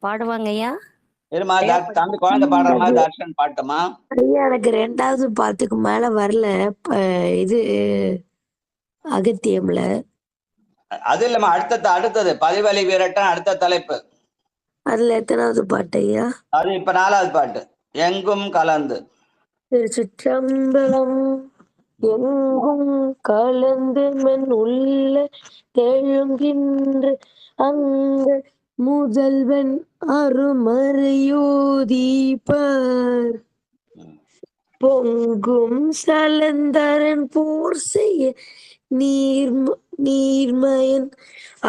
பாடுவாங்க ஐயா. தம்பி குழந்தை பாடுற மாதிரி தர்ஷன் பாட்டுமா ஐயா? எனக்கு 2வது பாட்டுக்கு மேல வரல. இது அகத்தியம்ல அது இல்லம்மா. அடுத்தது பதிவலி வீரட்டம் அடுத்த தலைப்பு. அதுல எத்தனாவது பாட்டு ஐயா? அது இப்ப 4வது பாட்டு எங்கும் கலந்து. திருச்சிற்றம்பலம். எங்கும் கலந்து மென் உள்ள தெழுகின்ற அங்க முதல்வன் அருமறையோதிப்பார் பொங்கும் சலந்தரன் போர் செய்ய நீர்மயன்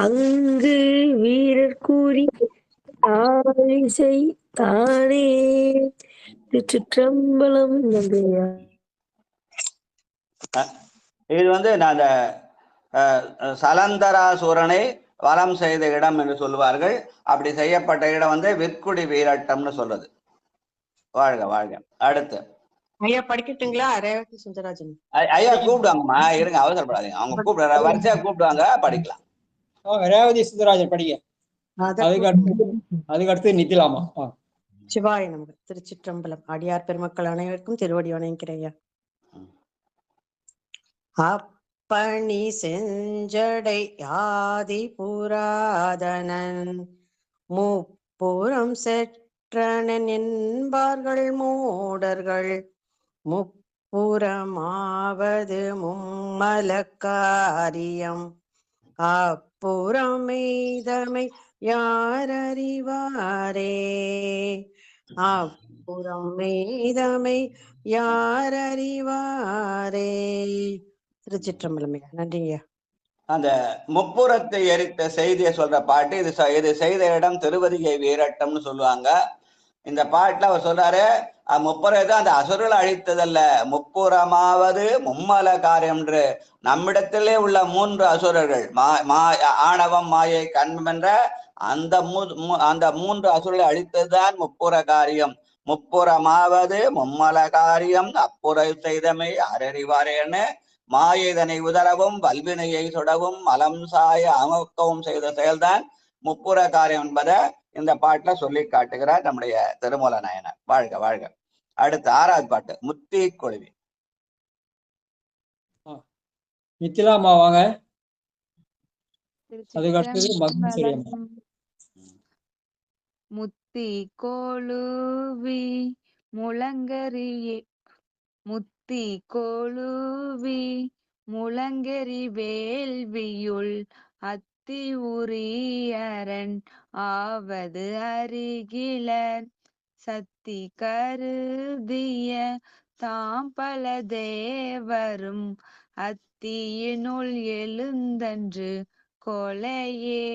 அங்கு வீரர் கூறி ஆலிசை தானே. திருச்சிற்றம்பலம். இது அந்த சலந்தராசூரனை வலம் செய்த இடம் என்று சொல்லுவார்கள். அப்படி செய்யப்பட்ட இடம் விற்குடி வீரட்டம்னு சொல்றது. வாழ்க வாழ்க. அடுத்து ஐயா படிக்கட்டுங்களா? ரேவதி சுந்தரராஜன் ஐயா கூப்பிடுவாங்கம்மா. இருங்க, அவசரப்படாதீங்க. அவங்க கூப்பிடுற வரிசையா கூப்பிடுவாங்க, படிக்கலாம். ரேவதி சுந்தரராஜன் படிக்க. அதுக்கு அடுத்து நித்திலாமா. சிவாய நமக்கு. திருச்சிற்றம்பலம். அடியார் பெருமக்கள் அனைவருக்கும் திருவடி வணங்கிறேன். அப்பணி செஞ்சடை ஆதி புராதனன் முப்புறம் செற்றனன் என்பார்கள் மூடர்கள் முப்புறமாவது மும்மலக்காரியம் அப்புறமெய்தமை யாரறிவாரே அப்புறமெய்தமை யாரறிவாரே. திருச்சிற்றம்பலம். நன்றிங்க. அந்த முப்புறத்தை எரித்த செய்தியை சொல்ற பாட்டு இது செய்த இடம் திருவதிகை வீரட்டம்னு சொல்லுவாங்க. இந்த பாட்டுல அவர் சொல்றாரு, முப்புறத்தை அந்த அசுரலை அழித்ததல்ல, முப்புறமாவது மும்மல காரியம் என்று நம்மிடத்திலே உள்ள 3 அசுரர்கள் ஆணவம் மாயை கண்மம் என்ற அந்த 3 அசுரலை அழித்ததுதான் முப்புற காரியம். முப்புறமாவது மும்மல காரியம் அப்புற செய்தமை அரறிவாரேன்னு மாயதனை உதரவும் வல்வினையை சுடவும் மலம் சாய அமுக்கவும் செய்த செயல்தான் முப்புற காரியம் என்பதை இந்த பாட்டுல சொல்லி காட்டுகிறார் நம்முடைய திருமூல நாயனார். வாழ்க வாழ்க. அடுத்து 6வது பாட்டு முத்தி கொழுவி. நித்திலாமா வாங்க. அதுக்கு அடுத்தது மகேஸ்வரி அம்மா. முத்தி கொழுவி முழங்கரியே முத்தி கொழுவி முழங்கரி வேள்வியுள் அத்தி உரியரன் ஆவது அருகிலர் சத்தி கருதிய தாம்பல தேவரும் அத்தியினுள் எழுந்தன்று கொலையே.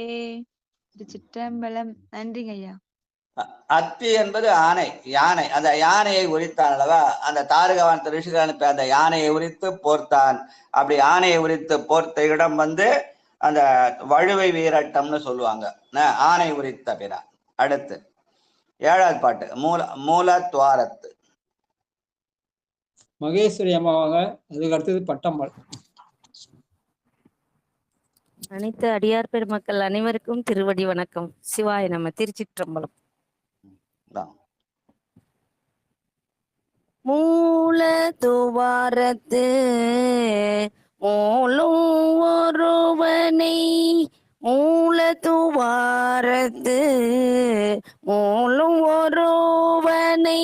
திருச்சிற்றம்பலம். நன்றிங்க ஐயா. அத்தி என்பது ஆணை, யானை. அந்த யானையை உரித்தான் அல்லவா? அந்த தாரகவான் ரிஷிகள் அனுப்பி அந்த யானையை உரித்து போர்த்தான். அப்படி யானையை உரித்து போர்த்த இடம் அந்த வழுவை வீரட்டம்னு சொல்லுவாங்க. ஆணை உரித்த பிறா. அடுத்து 7வது பாட்டு மூலத்வாரத்து. மகேஸ்வரி அம்மா வாங்க. அதுக்கு அடுத்தது பட்டம்மாள். அனைத்து அடியார் பெருமக்கள் அனைவருக்கும் திருவடி வணக்கம். சிவாய நம. திருச்சிற்றம்பலம். மூல துவாரத்து மூலும் ஒருவனை மூலதுவாரத்து மூலும் ஒருவனை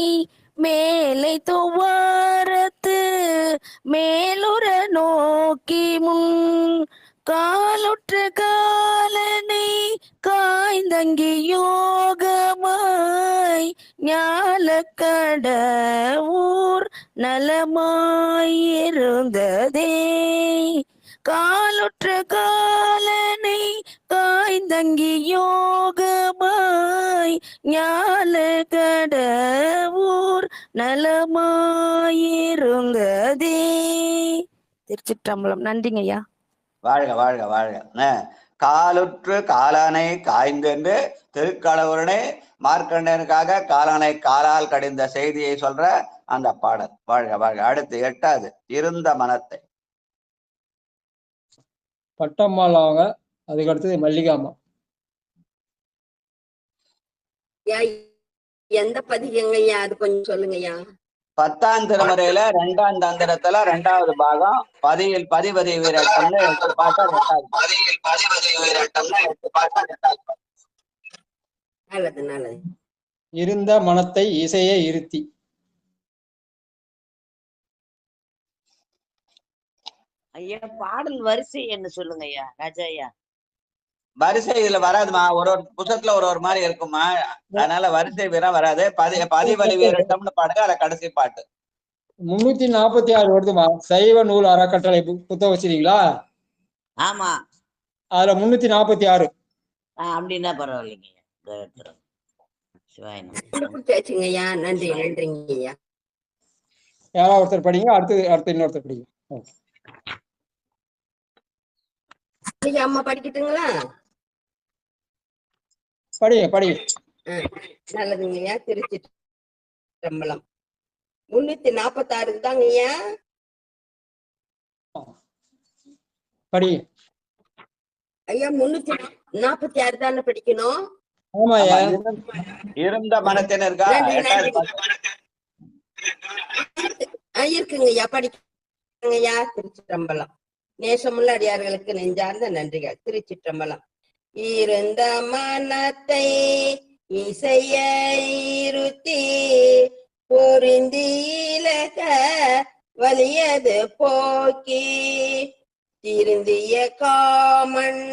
மேலை துவாரத்து மேலுற நோக்கி முன் காலுற்ற காலனை காய்ந்தங்கி யோகமாய் ஞாலக்கட ஊர் நலமாயிருந்ததே. காலுற்ற காலனை காய்ந்தங்கி யோகமாய் ஞாலக்கட ஊர் நலமாயிருந்ததே. திருச்சிற்றம்பலம். நன்றிங்க ஐயா. வாழ்க வாழ்க வாழ்க. காலுற்று காலானை காய்ந்தென்று திருக்கடவுரனை மார்க்கண்டனுக்காக காலானை காலால் கடிந்த செய்தியை சொல்ற அந்த பாடல். வாழ்க வாழ்க. அடுத்து 8வது இருந்த மனத்தை. பட்டம்மாள் அவங்க, அதுக்கு அடுத்தது மல்லிகாமா. எந்த பதிகங்கய்யா அது கொஞ்சம் சொல்லுங்கய்யா. 10ஆம் திருமுறையில 2ஆம் தந்திரத்துல 2வது பாகம் பதிபதி வீரட்டம்னு 8 பாட்டா 2வது. நல்லது நல்லது. இருந்த மனத்தை இசையை இருத்தி. ஐயா பாடல் வரிசை என்ன சொல்லுங்க ஐயா ராஜா ஐயா. வரிசை இதுல வராதுமா, ஒரு புத்தகத்துல ஒரு மாதிரி இருக்குமா, அதனால வரிசை வீரம் வராது. பதிவலி வீரட்டம்னு பாடுங்க, அதுல கடைசி பாட்டு. 346 வருதுமா. சைவ நூல் அறக்கட்டளை புத்தகம் வச்சிருக்கீங்களா? ஆமா, அதுல 346. அப்படின்னா பரவாயில்லைங்க. சிவாயனம்யா. நன்றி நன்றிங்கய்யா. யாராவது ஒருத்தர் படிங்க, அடுத்து இன்னொருத்தர் படிங்க. அம்மா படிக்கட்டுங்களா? படிங்க. நல்லதுங்கய்யா. திருச்சிற்றம்பலம். 346 தாங்கய்யா. படிங்க ஐயா. 346 தானே படிக்கணும்? இருந்த மனத்தின இருக்கா? இருக்குங்கய்யா, படிக்கங்கய்யா. திருச்சிற்றம்பலம். நேசமுள்ள அடியார்களுக்கு நெஞ்சார்ந்த நன்றிகள். திருச்சிற்றம்பலம். இருந்த மனத்தை இசைய இருத்தி பொருந்தியிலக வலியது போக்கி திருந்திய காமன்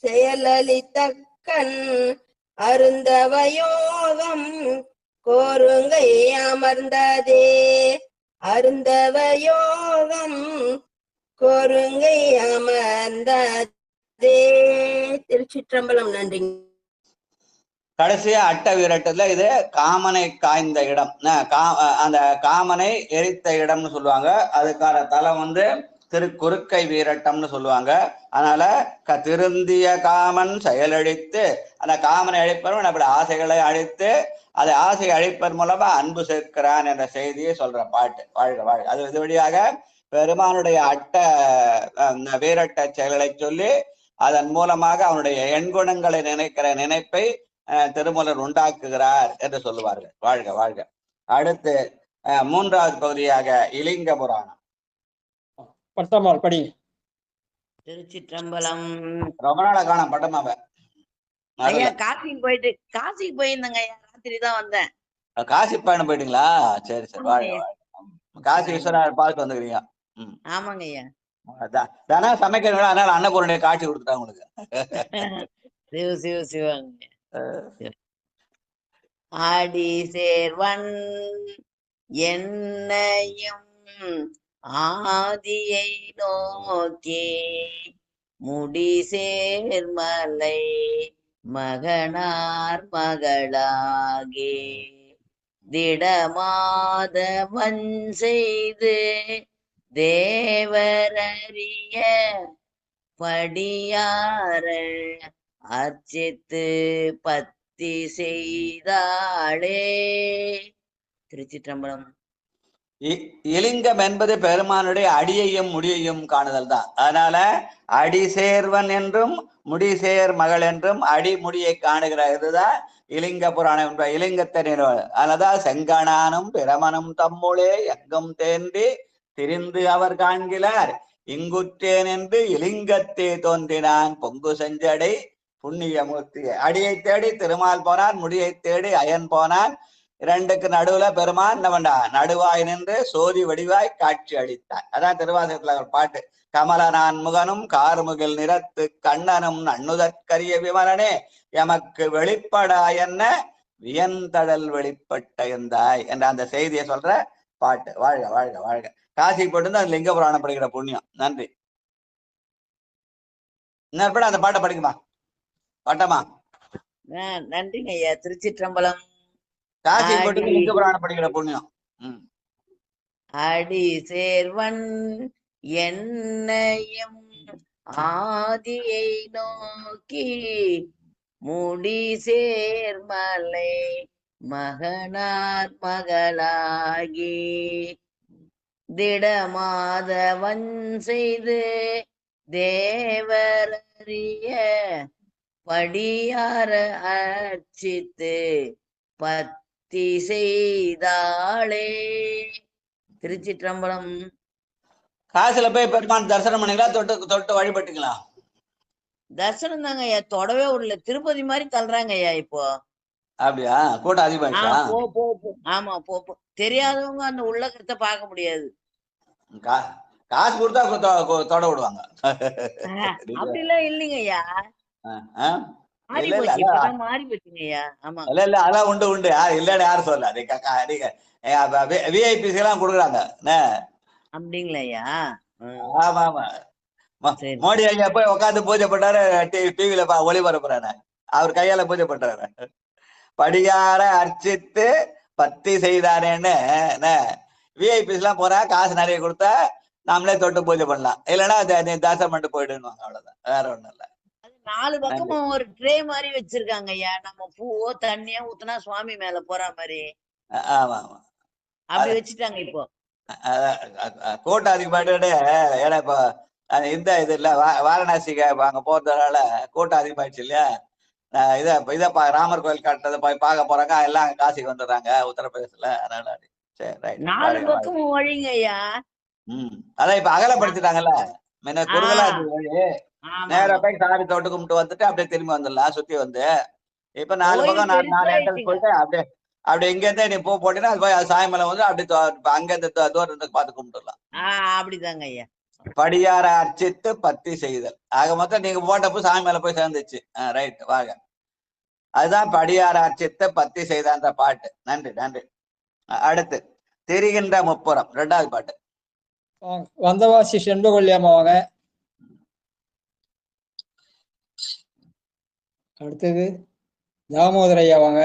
செயலளித்தக்கன் அருந்தவயோகம் கோருங்கை அமர்ந்ததே. அருந்தவயோகம் கோருங்கை அமர்ந்ததே. திருச்சிற்றம்பலம். நன்றிங்க. கடைசியா அட்ட வீரட்டத்துல இது காமனை காய்ந்த இடம், அந்த காமனை எரித்த இடம்னு சொல்லுவாங்க. அதுக்கான தலம் திருக்குறுக்கை வீரட்டம்னு சொல்லுவாங்க. அதனால திருந்திய காமன் செயலழித்து, அந்த காமனை அழிப்பவன் அப்படி ஆசைகளை அழித்து, அதை ஆசை அழிப்பதன் மூலமா அன்பு சேர்க்கிறான் என்ற செய்தியை சொல்ற பாட்டு. வாழ்க வாழ்க. அது இது வழியாக பெருமானுடைய அட்ட வீரட்ட செயல்களை சொல்லி அதன் மூலமாக அவனுடைய எண்குணங்களை நினைக்கிற நினைப்பை திருமூலர் உண்டாக்குகிறார் என்று சொல்லுவார்கள். வாழ்க வாழ்க. அடுத்து 3வது பகுதியாக இலிங்க புராணம். பட்டம்மாள் படிங்க. திருச்சிற்றம்பலம். ரொம்ப நாள காணோம் பட்டம்மாவை. ஐயா காசிக்கு போயிருந்தேங்க ஐயா. ராத்திரி தான் வந்தேன். காசி பயணம் போயிட்டீங்களா? சரி சரி. வாழ்க. காசி விஸ்வநாதர் பார்த்து வந்துக்கிறீங்க. ஆமாங்க ஐயா. தானே சமைக்கிறீங்களா? அதனால அன்னபூரணியை காட்சி கொடுத்துட்டாங்க உங்களுக்கு. சிவாங்க. ஆடி சேர்வன் என்னையும் ஆதியை நோக்கி முடி சேர்மலை மகனார் மகளாகி திடமாதவன் செய்து தேவரறிய படியார அர்ச்சித்து பத்தி செய்தாளே. திருச்சிற்றம்பலம். இலிங்கம் என்பது பெருமானுடைய அடியையும் முடியையும் காணுதல் தான். அதனால அடி சேர்வன் என்றும் முடிசேர் மகள் என்றும் அடி முடியை காணுகிற இதுதான் இலிங்க புராணம் என்ற இலிங்கத்தின். அதனால்தான் செங்கணானும் பிரமனும் தம்முளே எங்கும் தேன்றி திரிந்து அவர் காண்கிறார் இங்குற்றேன் என்று இலிங்கத்தே தோன்றினான் பொங்கு செஞ்சடை புண்ணியமூர்த்தியை. அடியை தேடி திருமால் போனான், முடியை தேடி அயன் போனான். இரண்டுக்கு நடுவுல பெருமான் என்ன பண்ணா, நடுவாய் நின்று சோதி வடிவாய் காட்சி அளித்தான். அதான் திருவாசகத்துல ஒரு பாட்டு, கமலனான் முகனும் கார்முகில் நிறத்து கண்ணனும் நண்ணுதற்கரிய விமலனே எமக்கு வெளிப்படா என்ன வியந்தடல் வெளிப்பட்ட எந்தாய் என்ற அந்த செய்தியை சொல்ற பாட்டு. வாழ்க வாழ்க வாழ்க. காசி போட்டு அது லிங்க புராணம் படிக்கிற புண்ணியம். நன்றி. இன்னொரு அந்த பாட்டை படிக்குமா பட்டமா? நன்றிங்க ஐயா. திருச்சிற்றம்பலம். காசி போட்டு லிங்க புராணம் படிக்கிற புண்ணியம். அடி சேர்வன் என்னையும் ஆதியை நோக்கி முடி சேர்மலை மகனார் மகளாகி திடமாதவன் செய்து தேவரறிய படியார அர்ச்சித்து பத்தி செய்தாளே. திருச்சிற்றம்பலம். காசுல போய் பெருமான் தரிசனம் பண்ணீங்களா? தொட்டு தொட்டு வழிபட்டுங்களா? தரிசனம் தாங்க ஐயா, தொடவே விடல. திருப்பதி மாதிரி தள்ளுறாங்க ஐயா இப்போ. அப்படியா? கூட்டம் அதிகமாயிடுச்சா? ஆமா போ. தெரியாதவங்க அந்த உள்ளகத்தை பார்க்க முடியாது. காசு கொடுத்தா தொட விடுவாங்க. அப்படி எல்லாம் இல்லைங்க ஐயா. மாறி போச்சுங்க ஐயா. ஆமா இல்ல இல்ல அதான் உண்டு உண்டு. இல்லன்னு யாரும் சொல்ல. விஐபிஸ் எல்லாம் கொடுக்குறாங்க. அப்படிங்களா ஐயா? ஆமா ஆமா. மோடி ஐயா போய் உட்காந்து பூஜை பண்ணாரு, டிவில ஒளிபரப்புறாரு. அவர் கையால பூஜை பண்றாரு. படியார அர்ச்சித்து பத்தி செய்தாரேன்னு விஐபிஸ் எல்லாம் போறா, காசு நிறைய கொடுத்தா நாமளே தொட்டு பூஜை பண்ணலாம். இல்லைன்னா தரிசனம் பண்ணிட்டு போயிடுவாங்க. அவ்வளவுதான், வேற ஒண்ணும் இல்ல. 4 பக்கமும் ஒரு ட்ரே மாதிரி வச்சிருக்காங்க ஐயா. நம்ம பூவோ தண்ணியா ஊத்துனா சுவாமி மேல போற மாதிரி. ஆமா ஆமா அப்படி வச்சுட்டாங்க இப்போ. கூட்டம் அதிகமாயிட்டு, ஏன்னா இப்போ இந்த இது இல்ல வாரணாசிக்கு அங்க போறதுனால கூட்டம் அதிகமாயிடுச்சு இல்லையா? இதை ராமர் கோயில் கட்டுறதை போய் பார்க்க போறாங்க. எல்லாம் காசிக்கு வந்துடுறாங்க உத்தரப்பிரதேசத்துல. அதனால சரி ரைட். 4 பக்கமும் வழிங்க ஐயா. அதான் இப்ப அகலப்படுத்திட்டாங்கல்ல. முன்ன குறுகலா இருந்தது வழி. நேரா போய் சாமி தொட்டு கும்பிட்டு வந்துட்டு அப்படியே திரும்பி வந்துடலாம் சுத்தி வந்து. இப்ப 4 பக்கம் 4 ஏக்கர் போயிட்டு அப்படியே இங்க இருந்தே நீ பூ போட்டீங்கன்னா அது போய் சாயமலை வந்து அப்படியே அங்க இருந்து தூரத்துக்கு பார்த்து கும்பிட்டுலாம். அப்படிதாங்க ஐயா. படியார அர்ச்சித்து பத்தி செய்தல். ஆக மொத்தம் நீங்க போட்ட பூ சாமி மேல போய் சேர்ந்துச்சு. ரைட் வாங்க. அதுதான் படியார அர்ச்சித்து பத்தி செய்த பாட்டு. நன்றி நன்றி. அடுத்து தெரிகின்ற முப்புறம் 2வது பாட்டு. வந்தவாசி செண்பகொல்லியம்மா வாங்க. அடுத்தது தாமோதர ஐயா வாங்க.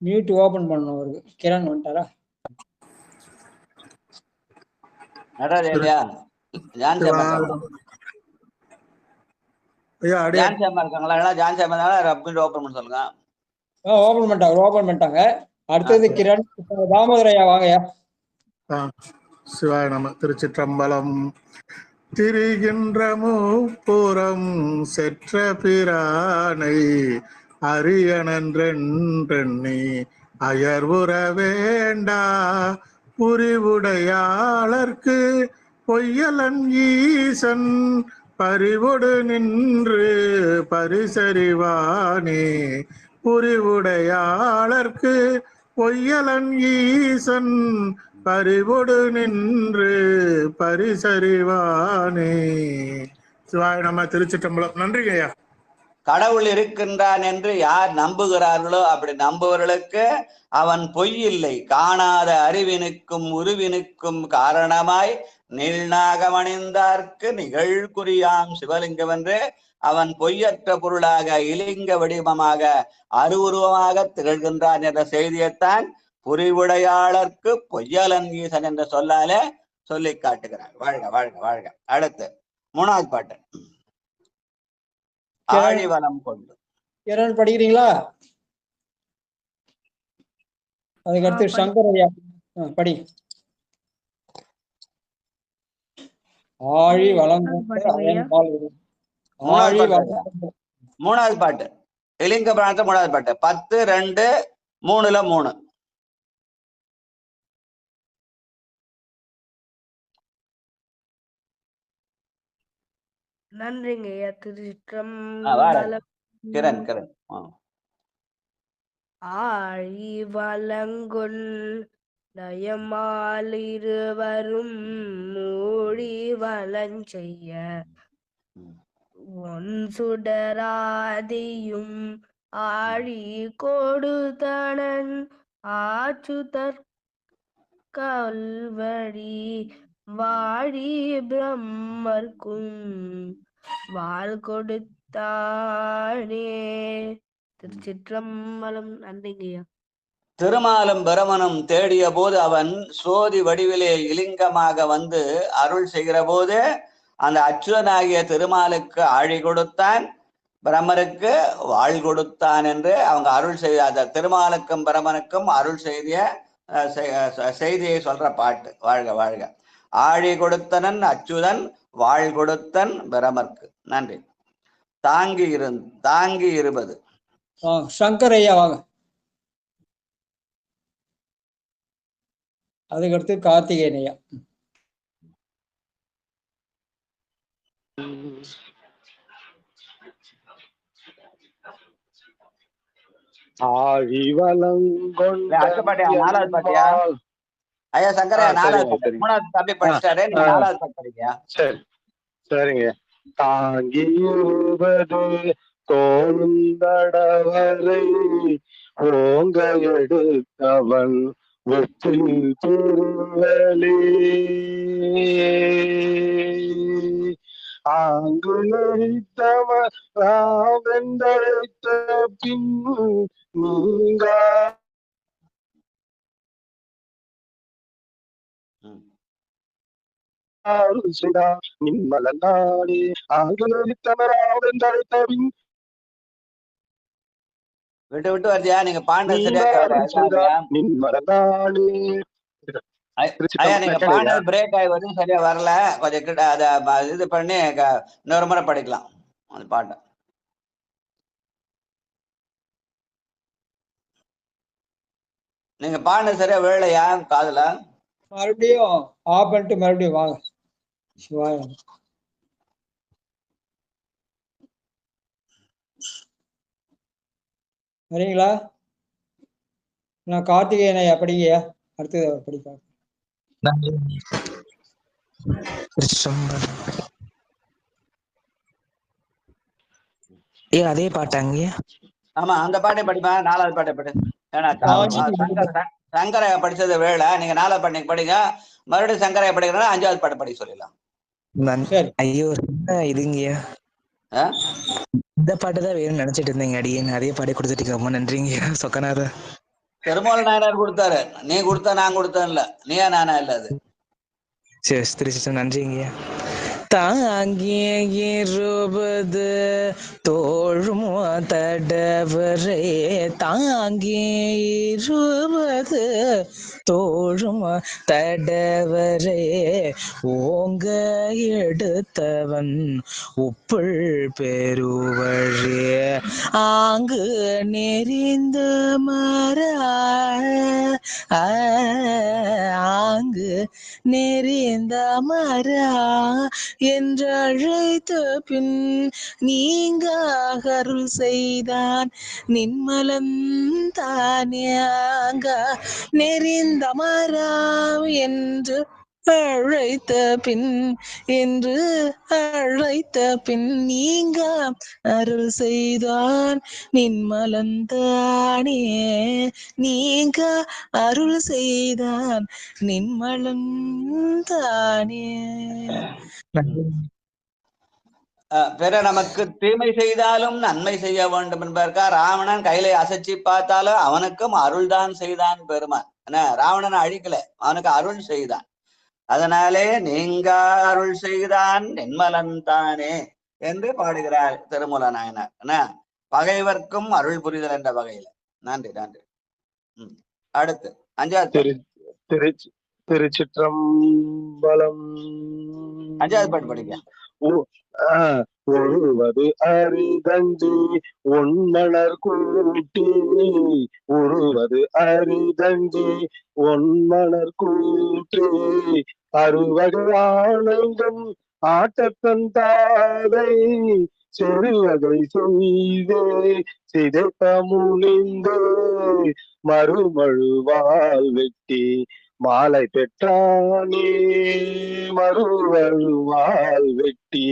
மியூட் ஓபன் பண்ணணும் அவருக்கு. கிரண் வந்துட்டாரா? ஓபன் பண்ணிட்டாங்க. அடுத்தது கிரண். தாமோதர ஐயா வாங்கயா. சிவாய நம. திருச்சிற்றம்பலம். திரிகின்ற முப்புறம் செற்ற பிரானை அரியனன்றெண்ணி அயர்வுற வேண்டா புரிவுடையாளர்க்கு பொய்யலன் ஈசன் பறிவொடு நின்று பரிசறிவானே. புரிவுடையாளர்க்கு பொய்யலன் ஈசன் பறிவொடு நின்று பரிசறிவானே. சிவாய நம. திருச்சிற்றம்பலம். நன்றிங்க ஐயா. கடவுள் இருக்கின்றான் என்று யார் நம்புகிறார்களோ அப்படி நம்புவர்களுக்கு அவன் பொய் இல்லை. காணாத அறிவினுக்கும் உருவினுக்கும் காரணமாய் நீள்நாகமணிந்தார்க்கு நிகழ்குறியாம் சிவலிங்கம் என்று அவன் பொய்யற்ற பொருளாக இலிங்க வடிவமாக அருவுருவமாக திகழ்கின்றான் என்ற செய்தியைத்தான் புரிவுடையாளர்க்கு பொய்யலன் ஈசன் என்ற சொல்லாலே சொல்லி காட்டுகிறார். வாழ்க வாழ்க வாழ்க. அடுத்து 3வது பாட்டு. ஆழிவலம் கொண்டு. படிக்கிறீங்களா? அதுக்கடுத்து சங்கர் ஐயா படி. ஆழி வளம். 3வது பாட்டு. இலிங்க புராணத்தை 3வது பாட்டு. 10, 2, 3ல 3. நன்றிங்க ஐயா. வாடா திருச்சிற்றம்பலம். கிரண் கிரண் ஆழி வலங்கொள் நயமாலிருவரும் மூழி வலஞ்செய்ய ஒன் சுடராதியும் ஆழி கொடுத்தனன் ஆற்றுதற் கல்வழி வாழி பிரம்மர்க்கும் வாழ் கொடுத்தானே. திருச்சிற்றம்பலம். நன்றிங்கய்யா. திருமாலும் பிரமனும் தேடிய போது அவன் சோதி வடிவிலே இலிங்கமாக வந்து அருள் செய்கிற போது அந்த அச்சுதனாகிய திருமாலுக்கு ஆழி கொடுத்தான், பிரமருக்கு வாழ் கொடுத்தான் என்று அவங்க அருள் செய்த அந்த திருமாலுக்கும் பிரமனுக்கும் அருள் செய்தியை சொல்ற பாட்டு. வாழ்க வாழ்க. ஆழி கொடுத்தனன் அச்சுதன், வாழ் கொடுத்தன் பிரமர்க்கு. நன்றி. தாங்கி இருப்பது சங்கரையா வாங்க. அதுக்கடுத்து கார்த்திகேயன் ஐயா. அடுத்த பாட்டியா? நாலாவது பாட்டியா? ஐயா சங்கரையா நாலாவது பாட்டு. மூணாவது தம்பி படிச்சிட்டாரு, நீங்க நாலாவது பாட்டு படிங்க. சரி சரிங்க. தாங்கியுவது தோழுந்தடவரை ஓங்க எடுத்தவன் வெற்றில் திருவலி ஆங்கு நடித்தவன் ராவெந்தழைத்த பின் நீங்க நின்மலநாடே ஆங்கு நடித்தவன் ராவெந்தழைத்த பின் விட்டு விட்டு வருதியா? நீங்க பாண்டது சரியா நின்மலநாடே. ஐயா நீங்க பாண்டது பிரேக் ஆகி வருது, சரியா வரல. கொஞ்சம் கிட்ட அதை இது பண்ணி இன்னொரு முறை படிக்கலாம் அந்த பாட்டை. நீங்க பாண்டது சரியா விழலையா காதுல? மறுபடியும் ஆஃப் பண்ணிட்டு மறுபடியும் வாங்க. சிவாய வரீங்களா? நான் கார்த்திகேயன் ஐயா படிங்கய்யா. அடுத்தது படிப்பா. அதே பாட்டாங்க. ஆமா அந்த பாட்டை படிப்பா. நாலாவது பாட்டை படி. ஏன்னா சங்கரையா படிச்சது வேலை. நீங்க நாலாவது பாட்டு படிங்க. மறுபடியும் சங்கரையா படிக்கிறா அஞ்சாவது பாட்டை படிக்க சொல்லிடலாம். ஐயோ இதுங்கய்யா, இந்த பாட்டு தான் வேணும்னு நினைச்சிட்டு இருந்தேங்க. அடியேன் அதே பாடி கொடுத்துட்டீங்க, ரொம்ப நன்றிங்க சொக்கநாத. திருமூல நாயனார் கொடுத்தாரு, நீ கொடுத்தா நான் கொடுத்தேன் இல்ல, நீயா நானா இல்ல. அது சரி திருச்சி. நன்றிங்க. தாங்கிய இருபது தோழும் தடவரே தாங்கிய இருபது தோழும் தடவரே ஓங்க எடுத்தவன் உப்புள் பெருவழி ஆங்கு நெறிந்த மர ஆங்கு நெறிந்த மரா என்று அழைத்த பின் நீங்க அருள் செய்தான் நின்மலம் தானியாங்க நெறிந்த மரா என்று அழைத்த பின் என்று அழைத்த பின் நீங்க அருள் செய்தான் நின்மலந்தானே நீங்க அருள் செய்தான் நின்மலம் தானே. பிற நமக்கு தீமை செய்தாலும் நன்மை செய்ய வேண்டும் என்பதற்கா ராவணன் கையில அசைச்சி பார்த்தாலும் அவனுக்கும் அருள்தான் செய்தான் பெருமான். என்ன, ராவணனை அழிக்கல, அவனுக்கு அருள் செய்தான். அதனாலே நீங்க அருள் செய்தான் நென்மலன் தானே என்று பாடுகிறார் திருமூல நாயனார். என்ன, பகைவர்க்கும் அருள் புரிதல் என்ற வகையில. நன்றி நன்றி. அடுத்து அஞ்சாவது திருச்சிற்றம்பலம். அஞ்சாவது பாட்டு படிக்க. ஒழுவது அரிதஞ்சி ஒன்மலர் கூட்டி ஒழுவது அரிதஞ்சி ஒன்மலர் கூட்டி அறுவகை ஆனந்தம் ஆட்டத்தன் தாதை செருவதை செய்தே சிதைப்ப முனிந்து மறுமழுவால் வெட்டி மாலை பெற்றானே. மறுமழுவால் வெட்டி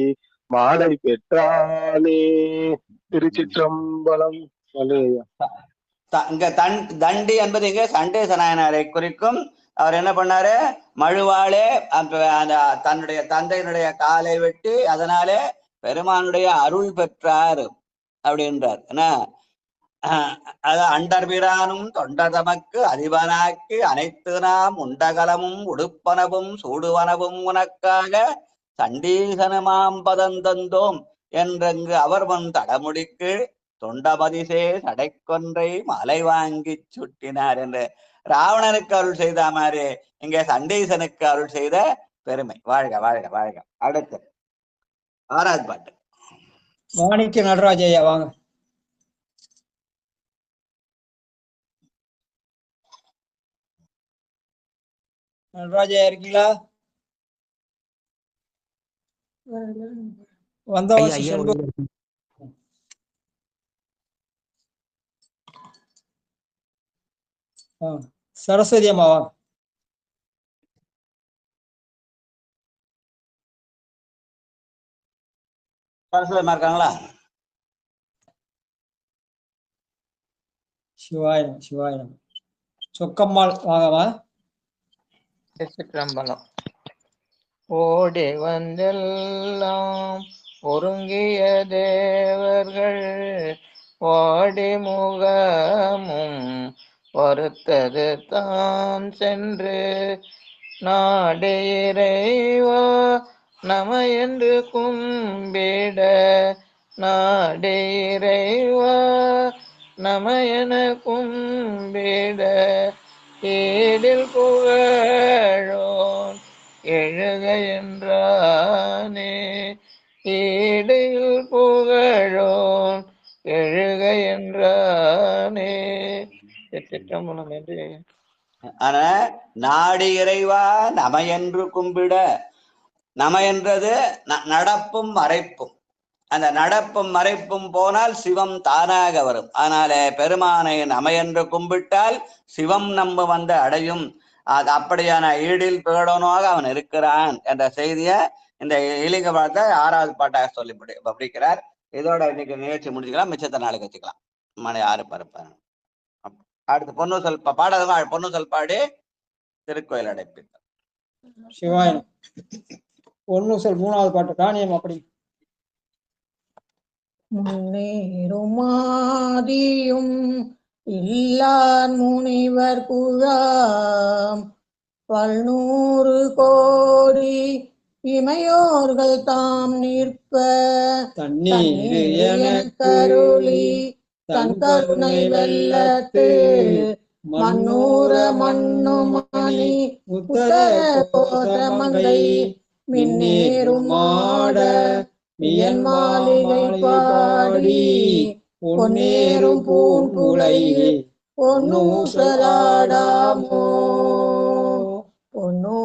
மாலை பெற்றானே. திருச்சிற்றம்பலம். இங்க தண்டி என்பது இங்க சண்டேச நாயனாரை குறிக்கும். அவர் என்ன பண்ணாரு, மழுவாளே அந்த தன்னுடைய தந்தையினுடைய காலை வெட்டி அதனாலே பெருமானுடைய அருள் பெற்றார் அப்படின்றார். என்ன அது அண்டர்பிரானும் தொண்டதமக்கு அதிபனாக்கி அனைத்து நாம் உண்டகலமும் உடுப்பனவும் சூடுவனவும் உனக்காக சண்டீசனமாம் பதந்தந்தோம் என்றங்கு அவர் முன் தடமுடிக்கு தொண்டமதிசே சடைக்கொன்றை மலை வாங்கி சுட்டினார் என்று ராவணனுக்கு அருள் செய்த மாதிரி இங்கே சண்டீசனுக்கு அருள் செய்த பெருமை. வாழ்க வாழ்க வாழ்க. அடுத்து 6வது பாட்டு. மாணிக்க நடராஜையா வாங்க. நடராஜா இருக்கீங்களா? வந்தவாசி சரஸ்வதி அம்மா வாங்க. சரஸ்வதி அம்மா இருக்காங்களா? சிவாயிரம் சிவாயிரம். சொக்கம்மாள் வாங்கம்மா. திருச்சிற்றம்பலம். ஓடி வந்தெல்லாம் ஒருங்கிய தேவர்கள் வாடி முகமும் வருத்தது தான் சென்று நாடு இறைவா நம என்று கும்பிட நாடு இறைவா நம என கும்பிட ஏடில் புகழோன் எழுக என்றானே. ஏடில் புகழோன் எழுக என்றானே. சிற்றம்பலம் என்று ஆனா நாடு இறைவா நம என்று கும்பிட. நம என்றது நடப்பும் மறைப்பும். அந்த நடப்பும் மறைப்பும் போனால் சிவம் தானாக வரும். அதனால பெருமானை நம என்று கும்பிட்டால் சிவம் நம்ம வந்து அடையும். அது அப்படியான ஈடில் புகழோனாக அவன் இருக்கிறான் என்ற செய்திய இந்த இலிங்க பாட்டை 6வது பாட்டாக சொல்லி படிக்கிறார். இதோட இன்னைக்கு நிகழ்ச்சி முடிச்சுக்கலாம். மிச்சத்தை நாளைக்கு வச்சுக்கலாம். மணி 6 பரப்பாரு. அடுத்து பொண்ணு சொல் பாடாத பொண்ணு சொல் பாடி திருக்கோயில் அடைப்பித்தார். சிவாயனம். பொண்ணு சொல் 3வது பாட்டு. ராணியம் அப்படி. முன்னேறுமாதியும் இல்லார் முனிவர் குழாம் 100 கோடி இமையோர்கள் தாம் நிற்ப தண்ணீர் கருளி தன் கருணை வெள்ளத்து மன்னூர மண்ணுமணி உத்தர கோசமங்கை மின்னேறும் மாட மியன் மாளிகை பாடி பொன்னேறும் பூங்குலை பொன்னூசலாடாமோ பொன்னூசலாடாமோ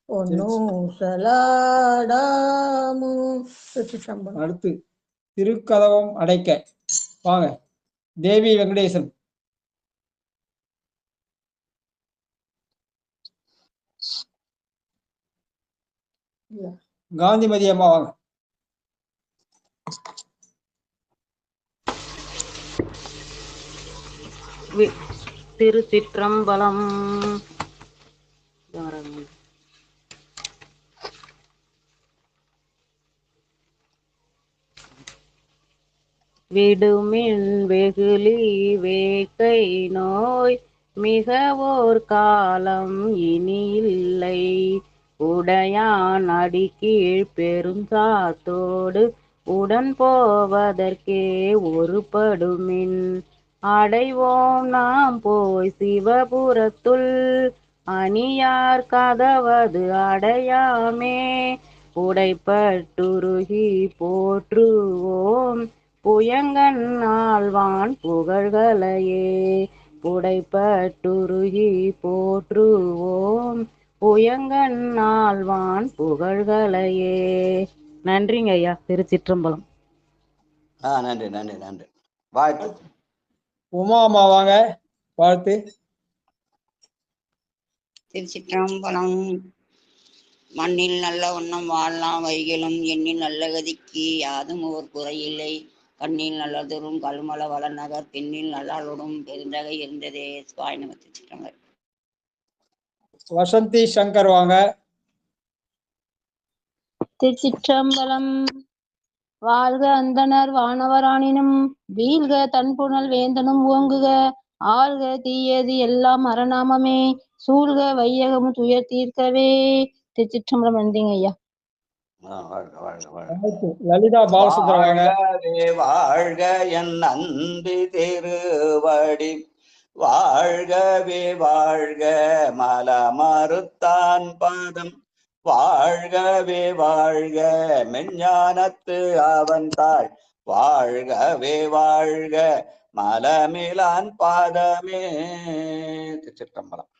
பொன்னூசலாடாமோ. அடுத்து திருக்கதவம் அடைக்க வாங்க. தேவி வெங்கடேசன். காந்திமதி அம்மா வாங்க. திருச்சிற்றம்பலம். விடுமின் வெகுளி வேக்கை நோய் மிகவோர் காலம் இனி இல்லை உடையான் அடிக்கீழ் பெருஞ்சாத்தோடு உடன் போவதற்கே ஒருபடுமின் அடைவோம் நாம் போய் சிவபுரத்துள் அணியார் கதவது அடையாமே உடைப்பட்டுருகி போற்றுவோம் புயங்கன் ஆழ்வான் புகழ்களையே உடைப்பட்டுருகி போற்றுவோம் புயங்கன் ஆழ்வான் புகழ்களையே. நன்றிங்க ஐயா. திருச்சிற்றம்பலம். நன்றி நன்றி நன்றி. வாழ்த்து. உமா அம்மா வாங்க, வாழ்த்து. திருச்சிற்றம்பலம். மண்ணில் நல்ல வண்ணம் வாழலாம் வைகளும் எண்ணில் நல்ல கதிக்கு யாதும் ஓர் குறையில்லை. கண்ணில் நல்லதொரும் கல்மல வளநகர் பெண்ணில் நல்லாளோடும் பெருந்தகை இருந்ததே. சுவாய் நம. திருச்சிற்றம்பலம். வசந்தி சங்கர் வாங்க. திருச்சிற்றம்பலம். வாழ்க அந்தனர் வானவராணினும் வீழ்க தன்புணல் வேந்தனும் ஓங்குக. ஆழ்க தீயது எல்லாம் அறநாமமே சூழ்க வையகம் துயர் தீர்க்கவே. திருச்சிற்றம்பலம். நன்றிங்க ஐயா. லலிதா பாலசுந்தரம் வாழ்க என் அன்பு திருவடி வாழ்கவே வாழ்க மல மறுத்தான் பாதம் வாழ்கவே வாழ்க மெஞ்ஞானத்து அவன் தாள் வாழ்கவே வாழ்க மலமிலான் பாதமே. திருச்சிற்றம்பலம்.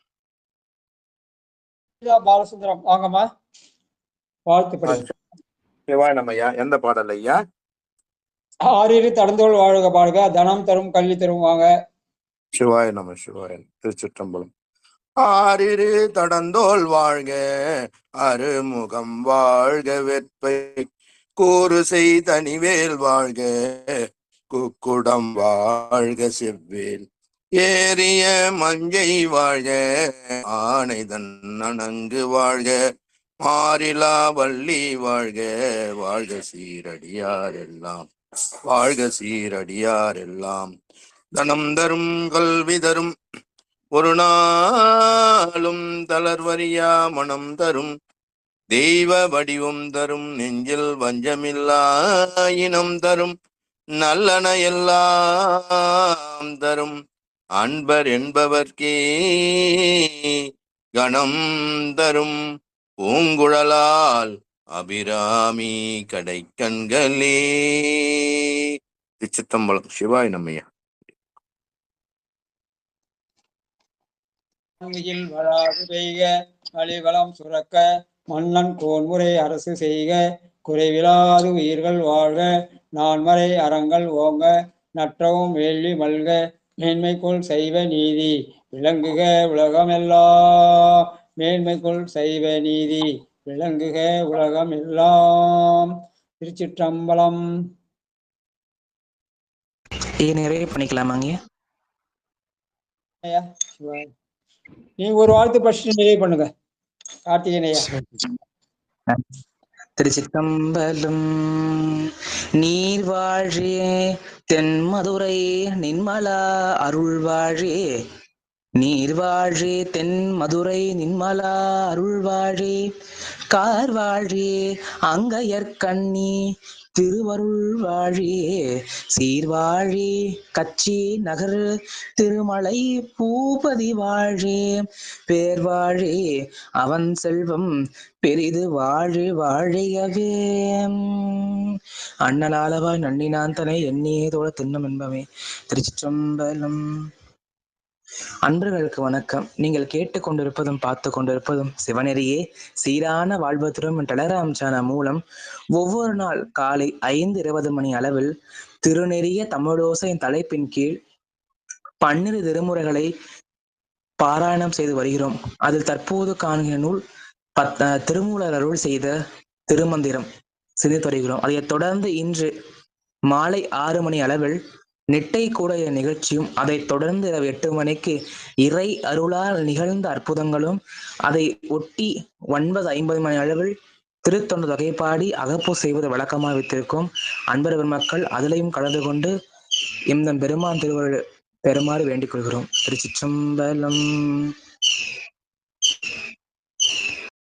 பாலசுந்தரம் வாங்கம்மா, வாழ்த்து. ஐயா, எந்த பாடல் ஐயா? ஆறிரு தடந்தோள் வாழ்க பாடுக தனம் தரும் கல்வி தரும் வாங்க. சிவாய நம சிவாய. திருச்சிற்றம்பலம். ஆறிரு தடந்தோள் வாழ்க அருமுகம் வாழ்க வெற்பை கூறு செய் தனிவேல் வாழ்க குக்குடம் வாழ்க செவ்வேல் ஏறிய மஞ்சை வாழ்க ஆனைதன் அணங்கு வாழ்க மாறிலா வள்ளி வாழ்க வாழ்க சீரடியார் எல்லாம் வாழ்க சீரடியார் எல்லாம் தனம் தரும் கல்வி தரும் ஒரு நாளும் தளர்வரியா மனம் தரும் தெய்வ வடிவம் தரும் நெஞ்சில் வஞ்சமில்லா இனம் தரும் நல்லன எல்லாம் தரும் அன்பர் என்பவர்க்கே கணம் தரும் பூங்குழலால் அபிராமி கடை கண்களே. திருச்சிற்றம்பலம். சிவாய் நம்மையா. வளாது பெய்க கலிவளம் சுரக்க மன்னன் கோன்முறை அரசு செய்க குறைவிலாது உயிர்கள் வாழ்க நான்மறை அறங்கள் ஓங்க நற்றவும் வேள்வி மல்க மேன்மைக்குள் சைவ நீதி விளங்குக உலகமெல்லாம் மேன்மைக்குள் சைவ நீதி விளங்குக உலகம் எல்லாம். திருச்சிற்றம்பலம். நிறைவு பண்ணிக்கலாமாங்க? நீங்க ஒரு வாழ்த்து பற்றி நிறைவு பண்ணுங்க கார்த்திகேயனையா. திருச்சிற்றம்பலம். நீர்வாழே தென்மதுரை நின்மலா அருள்வாழே நீர்வாழே தென்மதுரை நின்மலா அருள்வாழே கார்வாழே அங்கையர்கண்ணி திருவருள் வாழே சீர்வாழே கச்சி நகர் திருமலை பூபதி வாழே பேர்வாழே அவன் செல்வம் பெரிது வாழு வாழையவே அண்ணலாளவாய் நன்னினான் தனை எண்ணியதோட திண்ணம் என்பவே. திருச்சிற்றம்பலம். அன்பர்களுக்கு வணக்கம். நீங்கள் கேட்டுக்கொண்டிருப்பதும் பார்த்து கொண்டிருப்பதும் சிவநெறியே சீரான வாழ்வத்துடன் டெலகிராம் சேனல் மூலம் ஒவ்வொரு நாள் காலை 5:20 மணி அளவில் திருநெறிய தமிழோசையின் தலைப்பின் கீழ் 12 திருமுறைகளை பாராயணம் செய்து வருகிறோம். அதில் தற்போது காண்கிற நூல் திருமூலர் அருள் செய்த திருமந்திரம் சிந்தித்து வருகிறோம். அதைத் தொடர்ந்து இன்று மாலை 6 மணி அளவில் நெட்டை கூட நிகழ்ச்சியும், அதைத் தொடர்ந்து இரவு 8 மணிக்கு இறை அருளால் நிகழ்ந்த அற்புதங்களும், அதை ஒட்டி 9:50 மணி அளவில் திருத்தொண்டு தொகைப்பாடி அகப்பு செய்வது வழக்கமாக வைத்திருக்கும். அன்பர் பெருமக்கள் அதிலையும் கலந்து கொண்டு எம் பெருமான் திருவருள் பெறுமாறு வேண்டிக் கொள்கிறோம். திருச்சிற்றம்பலம்.